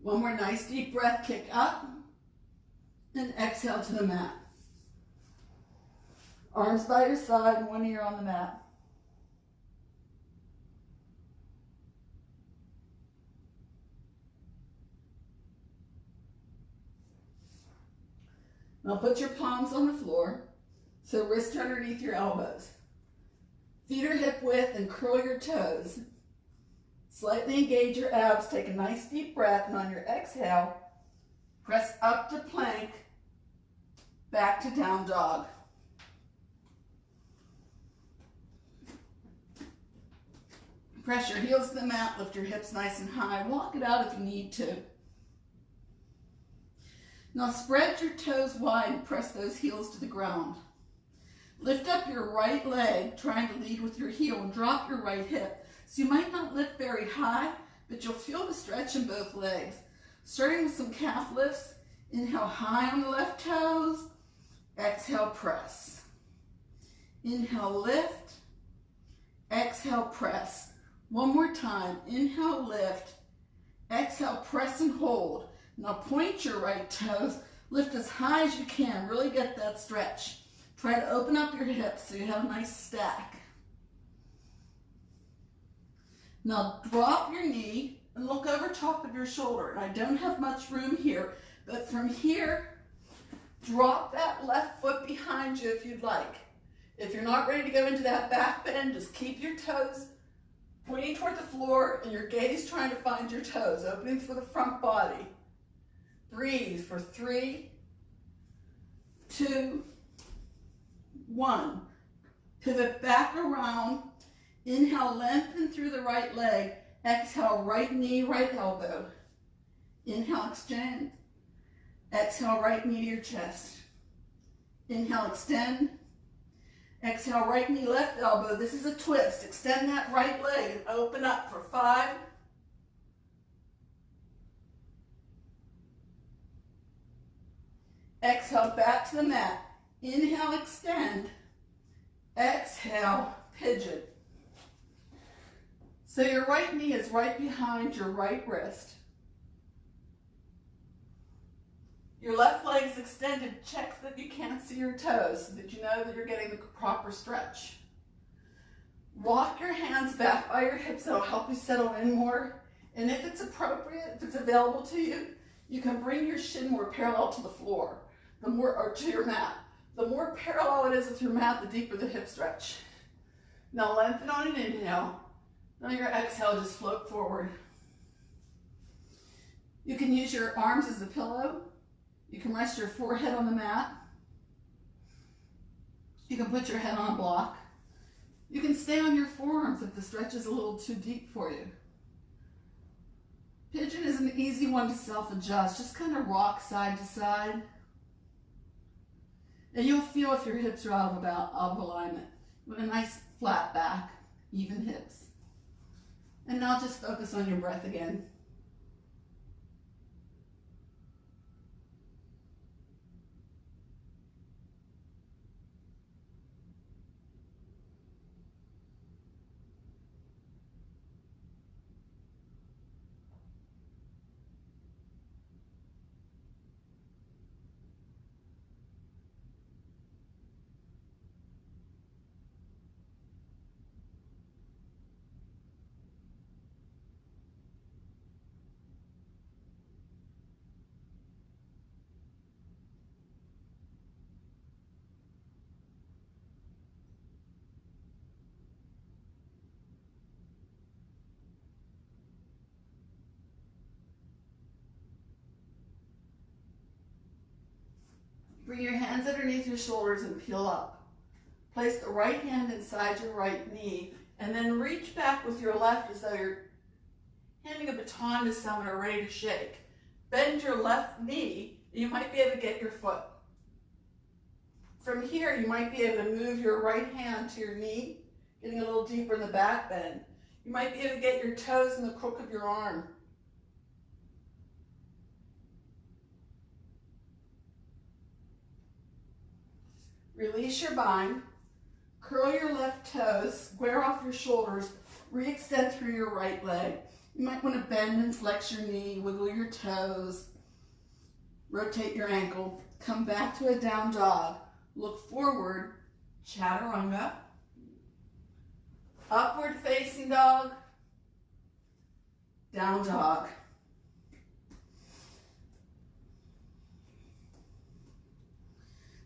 One more nice deep breath, kick up, and exhale to the mat. Arms by your side, one ear on the mat. Now put your palms on the floor, so wrists are underneath your elbows. Feet are hip width and curl your toes. Slightly engage your abs, take a nice deep breath, and on your exhale, press up to plank, back to down dog. Press your heels to the mat, lift your hips nice and high, walk it out if you need to. Now spread your toes wide and press those heels to the ground. Lift up your right leg, trying to lead with your heel, and drop your right hip. So you might not lift very high, but you'll feel the stretch in both legs. Starting with some calf lifts, inhale high on the left toes, exhale press. Inhale lift, exhale press. One more time, inhale lift, exhale press and hold. Now point your right toes, lift as high as you can, really get that stretch. Try to open up your hips so you have a nice stack. Now drop your knee and look over top of your shoulder. And I don't have much room here, but from here, drop that left foot behind you if you'd like. If you're not ready to go into that back bend, just keep your toes pointing toward the floor and your gaze trying to find your toes, opening for the front body. Breathe for 3, 2, 1. Pivot back around. Inhale, lengthen through the right leg. Exhale, right knee, right elbow. Inhale, extend. Exhale, right knee to your chest. Inhale, extend. Exhale, right knee, left elbow. This is a twist. Extend that right leg and open up for 5. Exhale, back to the mat. Inhale, extend. Exhale, pigeon. So your right knee is right behind your right wrist. Your left leg is extended. Check that you can't see your toes so that you know that you're getting the proper stretch. Walk your hands back by your hips. That'll help you settle in more. And if it's appropriate, if it's available to you, you can bring your shin more parallel to the floor, or to your mat. The more parallel it is with your mat, the deeper the hip stretch. Now lengthen on an inhale. On your exhale, just float forward. You can use your arms as a pillow. You can rest your forehead on the mat. You can put your head on a block. You can stay on your forearms if the stretch is a little too deep for you. Pigeon is an easy one to self-adjust. Just kind of rock side to side. And you'll feel if your hips are out of alignment. With a nice flat back, even hips. And now just focus on your breath again. Bring your hands underneath your shoulders and peel up. Place the right hand inside your right knee and then reach back with your left as though you're handing a baton to someone or ready to shake. Bend your left knee and you might be able to get your foot. From here, you might be able to move your right hand to your knee, getting a little deeper in the back bend. You might be able to get your toes in the crook of your arm. Release your bind, curl your left toes, square off your shoulders, re-extend through your right leg. You might want to bend and flex your knee, wiggle your toes, rotate your ankle, come back to a down dog, look forward, chaturanga, upward facing dog, down dog.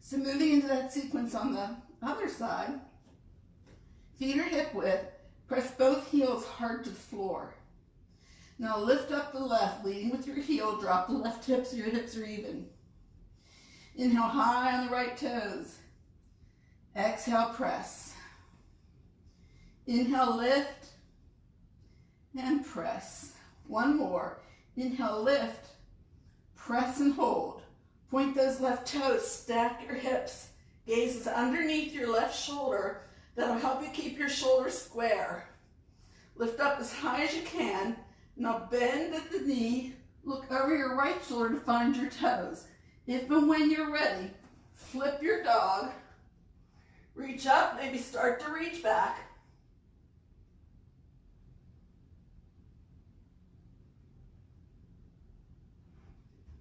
So moving into that sequence on the other side, feet are hip width, press both heels hard to the floor. Now lift up the left, leading with your heel, drop the left hip so your hips are even. Inhale high on the right toes. Exhale, press. Inhale, lift, and press. One more. Inhale, lift, press and hold. Point those left toes, stack your hips. Gaze is underneath your left shoulder. That'll help you keep your shoulders square. Lift up as high as you can. Now bend at the knee. Look over your right shoulder to find your toes. If and when you're ready, flip your dog. Reach up, maybe start to reach back.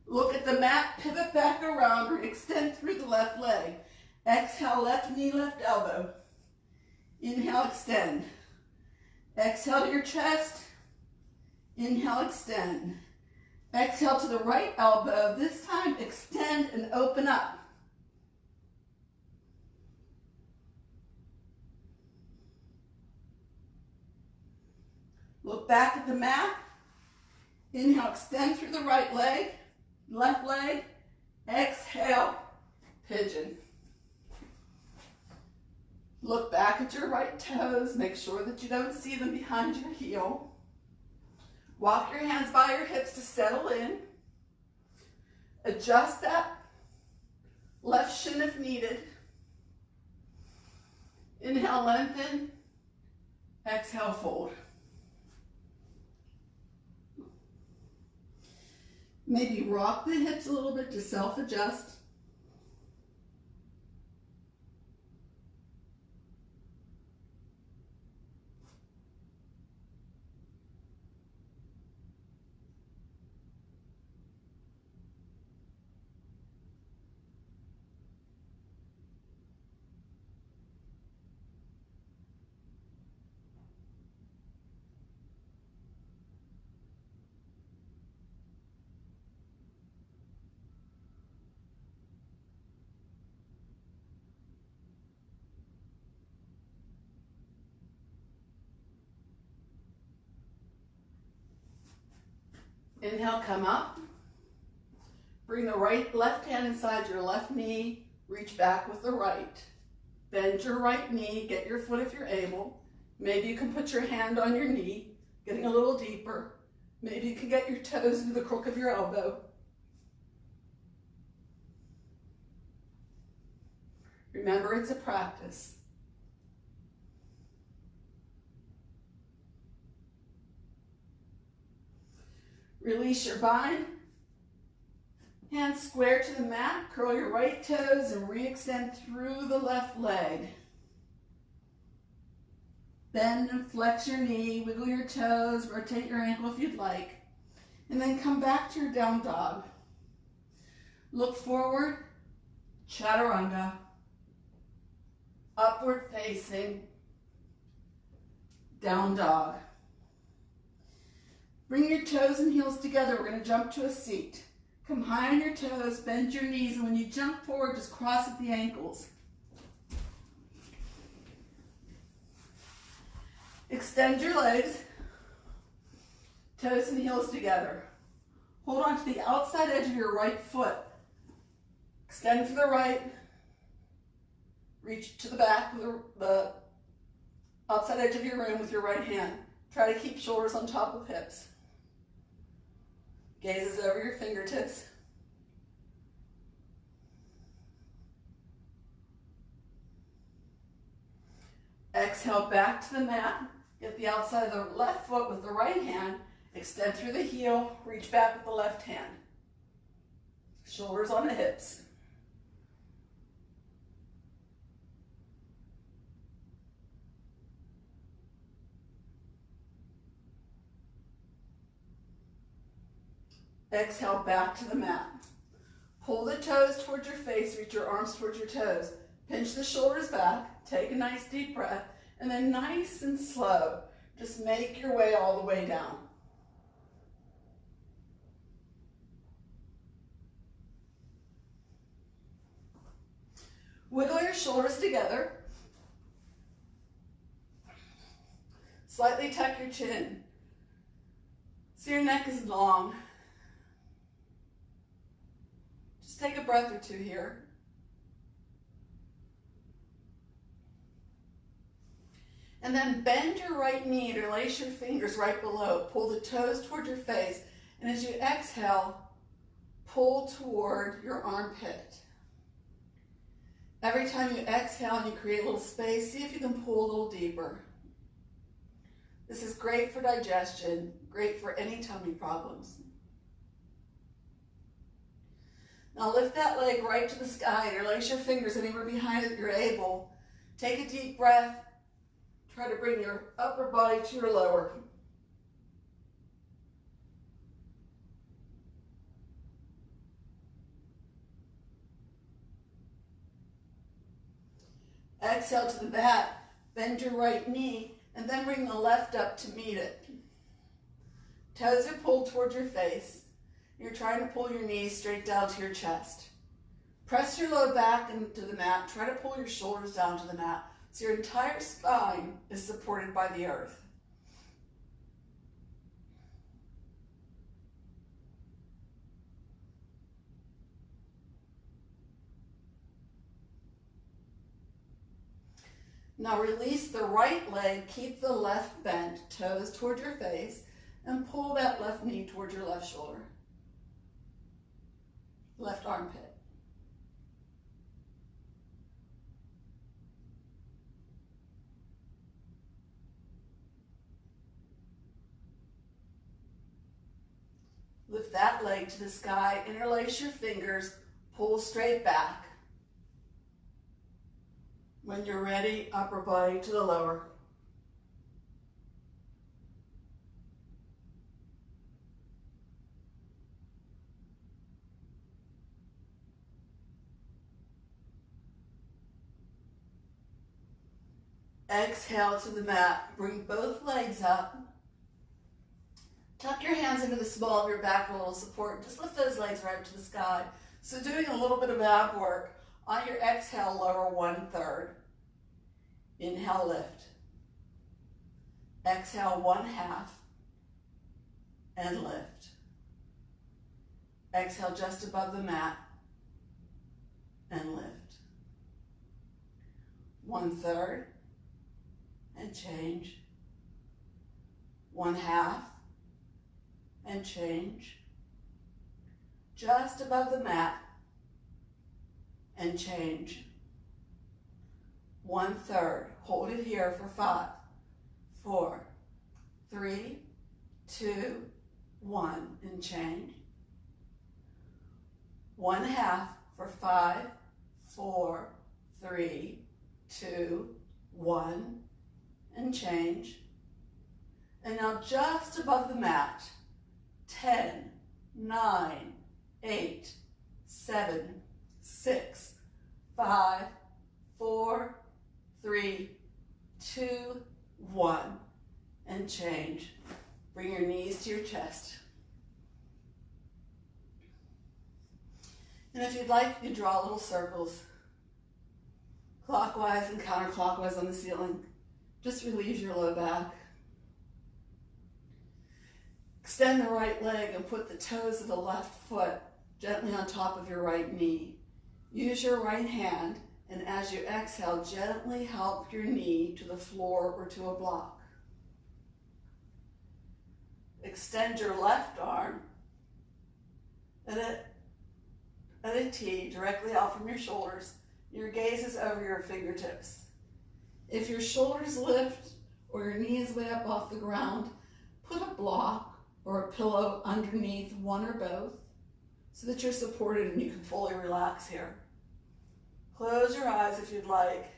Look at the mat, pivot back around, or extend through the left leg. Exhale, left knee, left elbow. Inhale, extend. Exhale to your chest. Inhale, extend. Exhale to the right elbow. This time, extend and open up. Look back at the mat. Inhale, extend through the right leg, left leg. Exhale, pigeon. Look back at your right toes. Make sure that you don't see them behind your heel. Walk your hands by your hips to settle in. Adjust that left shin if needed. Inhale, lengthen. Exhale, fold. Maybe rock the hips a little bit to self-adjust. Inhale, come up. Bring the left hand inside your left knee. Reach back with the right. Bend your right knee. Get your foot if you're able. Maybe you can put your hand on your knee, getting a little deeper. Maybe you can get your toes into the crook of your elbow. Remember, it's a practice. Release your bind. Hands square to the mat. Curl your right toes and re-extend through the left leg. Bend and flex your knee. Wiggle your toes. Rotate your ankle if you'd like. And then come back to your down dog. Look forward. Chaturanga. Upward facing. Down dog. Bring your toes and heels together. We're going to jump to a seat. Come high on your toes, bend your knees, and when you jump forward, just cross at the ankles. Extend your legs, toes and heels together. Hold on to the outside edge of your right foot. Extend to the right. Reach to the back with the outside edge of your room with your right hand. Try to keep shoulders on top of hips. Gazes over your fingertips. Exhale back to the mat. Get the outside of the left foot with the right hand. Extend through the heel. Reach back with the left hand. Shoulders on the hips. Exhale, back to the mat. Pull the toes towards your face, reach your arms towards your toes. Pinch the shoulders back, take a nice deep breath, and then nice and slow, just make your way all the way down. Wiggle your shoulders together. Slightly tuck your chin so your neck is long. Just take a breath or two here. And then bend your right knee, interlace your fingers right below. Pull the toes toward your face. And as you exhale, pull toward your armpit. Every time you exhale and you create a little space, see if you can pull a little deeper. This is great for digestion, great for any tummy problems. Now lift that leg right to the sky, interlace your fingers anywhere behind it you're able. Take a deep breath. Try to bring your upper body to your lower. Exhale to the mat, bend your right knee, and then bring the left up to meet it. Toes are pulled towards your face. You're trying to pull your knees straight down to your chest. Press your low back into the mat. Try to pull your shoulders down to the mat so your entire spine is supported by the earth. Now release the right leg, keep the left bent, toes toward your face, and pull that left knee towards your left shoulder, left armpit. Lift that leg to the sky, interlace your fingers, pull straight back. When you're ready, upper body to the lower. Exhale to the mat. Bring both legs up. Tuck your hands into the small of your back for a little support. Just lift those legs right up to the sky. So doing a little bit of ab work. On your exhale, lower 1/3. Inhale, lift. Exhale, 1/2. And lift. Exhale just above the mat. And lift. 1/3. And change. 1/2. And change. Just above the mat. And change. 1/3. Hold it here for 5, 4, 3, 2, 1, and change. 1/2 for 5, 4, 3, 2, 1, and change. And now just above the mat, 10, 9, 8, 7, 6, 5, 4, 3, 2, 1, and change. Bring your knees to your chest. And if you'd like, you can draw little circles, clockwise and counterclockwise on the ceiling. Just relieves your low back. Extend the right leg and put the toes of the left foot gently on top of your right knee. Use your right hand, and as you exhale, gently help your knee to the floor or to a block. Extend your left arm at a T directly out from your shoulders. Your gaze is over your fingertips. If your shoulders lift or your knee is way up off the ground, put a block or a pillow underneath one or both so that you're supported and you can fully relax here. Close your eyes if you'd like.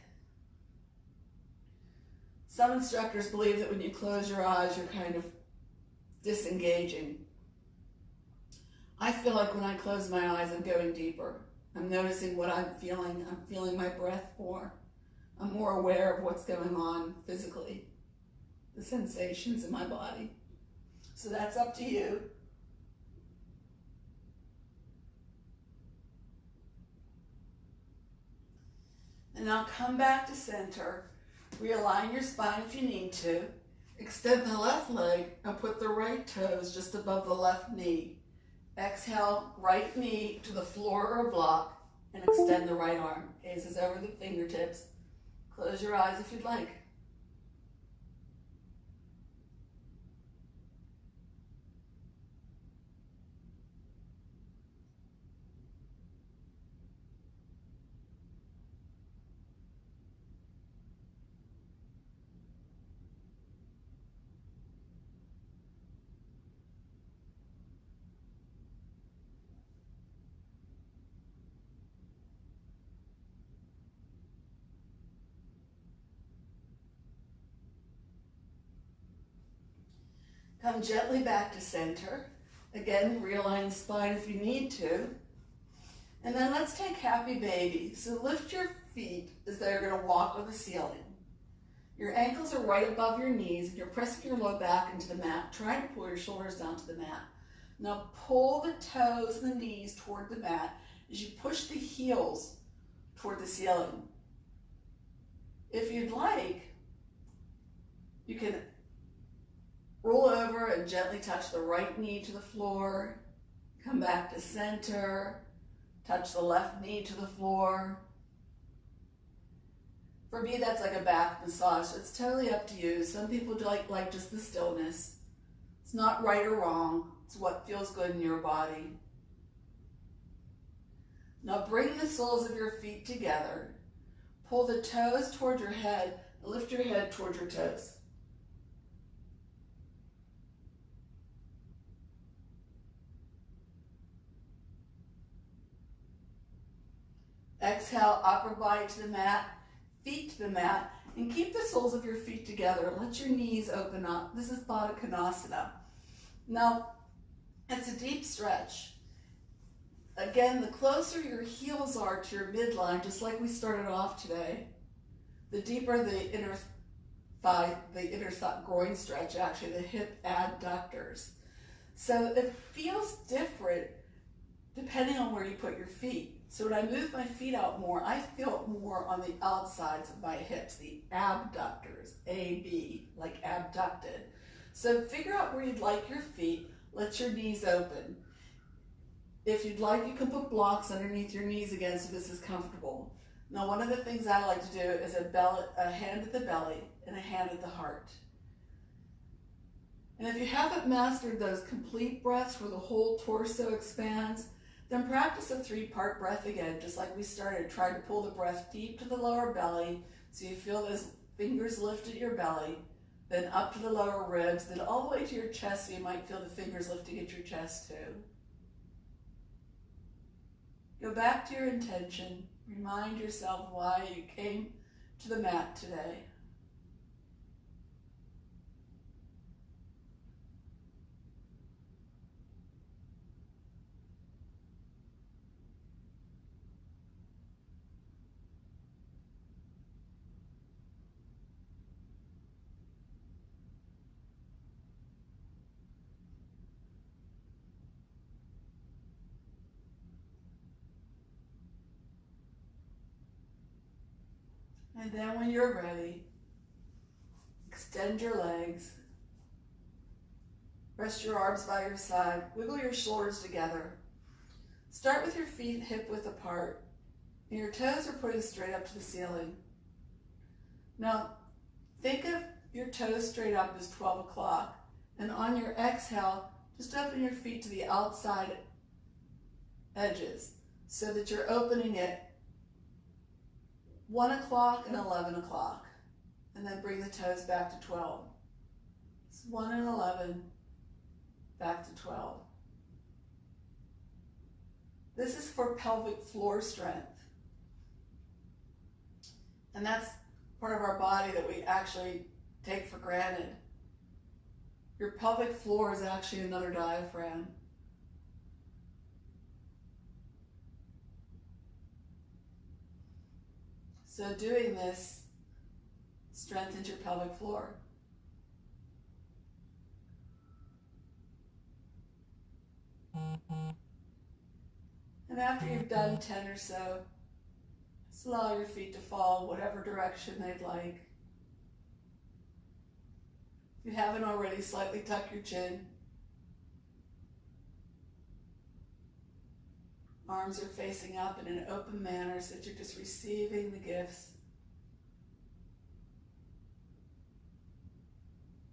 Some instructors believe that when you close your eyes, you're kind of disengaging. I feel like when I close my eyes, I'm going deeper. I'm noticing what I'm feeling. I'm feeling my breath more. I'm more aware of what's going on physically, the sensations in my body. So that's up to you. And now come back to center. Realign your spine if you need to. Extend the left leg and put the right toes just above the left knee. Exhale, right knee to the floor or block, and extend the right arm. Gazes over the fingertips. Close your eyes if you'd like. Come gently back to center. Again, realign the spine if you need to. And then let's take happy baby. So lift your feet as they're going to walk on the ceiling. Your ankles are right above your knees and you're pressing your low back into the mat. Try to pull your shoulders down to the mat. Now pull the toes and the knees toward the mat as you push the heels toward the ceiling. If you'd like, you can roll over and gently touch the right knee to the floor. Come back to center. Touch the left knee to the floor. For me, that's like a back massage. So it's totally up to you. Some people like just the stillness. It's not right or wrong. It's what feels good in your body. Now bring the soles of your feet together. Pull the toes toward your head and lift your head toward your toes. Exhale, upper body to the mat, feet to the mat, and keep the soles of your feet together. Let your knees open up. This is Baddha Konasana. Now, it's a deep stretch. Again, the closer your heels are to your midline, just like we started off today, the deeper the inner thigh, groin stretch, actually, the hip adductors. So it feels different depending on where you put your feet. So when I move my feet out more, I feel it more on the outsides of my hips, the abductors, A-B, like abducted. So figure out where you'd like your feet. Let your knees open. If you'd like, you can put blocks underneath your knees again so this is comfortable. Now, one of the things I like to do is a hand at the belly and a hand at the heart. And if you haven't mastered those complete breaths where the whole torso expands, then practice a 3-part breath again, just like we started. Try to pull the breath deep to the lower belly so you feel those fingers lift at your belly, then up to the lower ribs, then all the way to your chest so you might feel the fingers lifting at your chest too. Go back to your intention. Remind yourself why you came to the mat today. And then when you're ready, extend your legs. Rest your arms by your side. Wiggle your shoulders together. Start with your feet hip-width apart. And your toes are pointing straight up to the ceiling. Now, think of your toes straight up as 12 o'clock. And on your exhale, just open your feet to the outside edges so that you're opening it 1 o'clock and 11 o'clock, and then bring the toes back to 12. It's 1 and 11, back to 12. This is for pelvic floor strength. And that's part of our body that we actually take for granted. Your pelvic floor is actually another diaphragm. So doing this strengthens your pelvic floor. And after you've done 10 or so, just allow your feet to fall whatever direction they'd like. If you haven't already, slightly tuck your chin. Arms are facing up in an open manner so that you're just receiving the gifts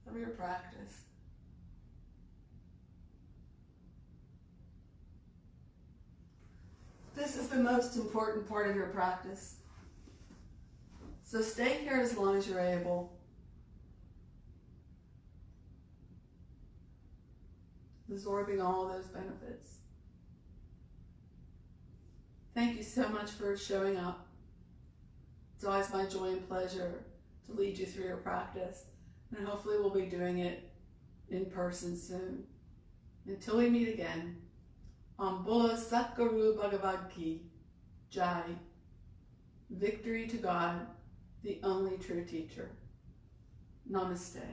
of your practice. This is the most important part of your practice. So stay here as long as you're able. Absorbing all of those benefits. Thank you so much for showing up. It's always my joy and pleasure to lead you through your practice, and hopefully we'll be doing it in person soon. Until we meet again, Om Bolo Satguru Bhagavad Ki Jai. Victory to God, the only true teacher. Namaste.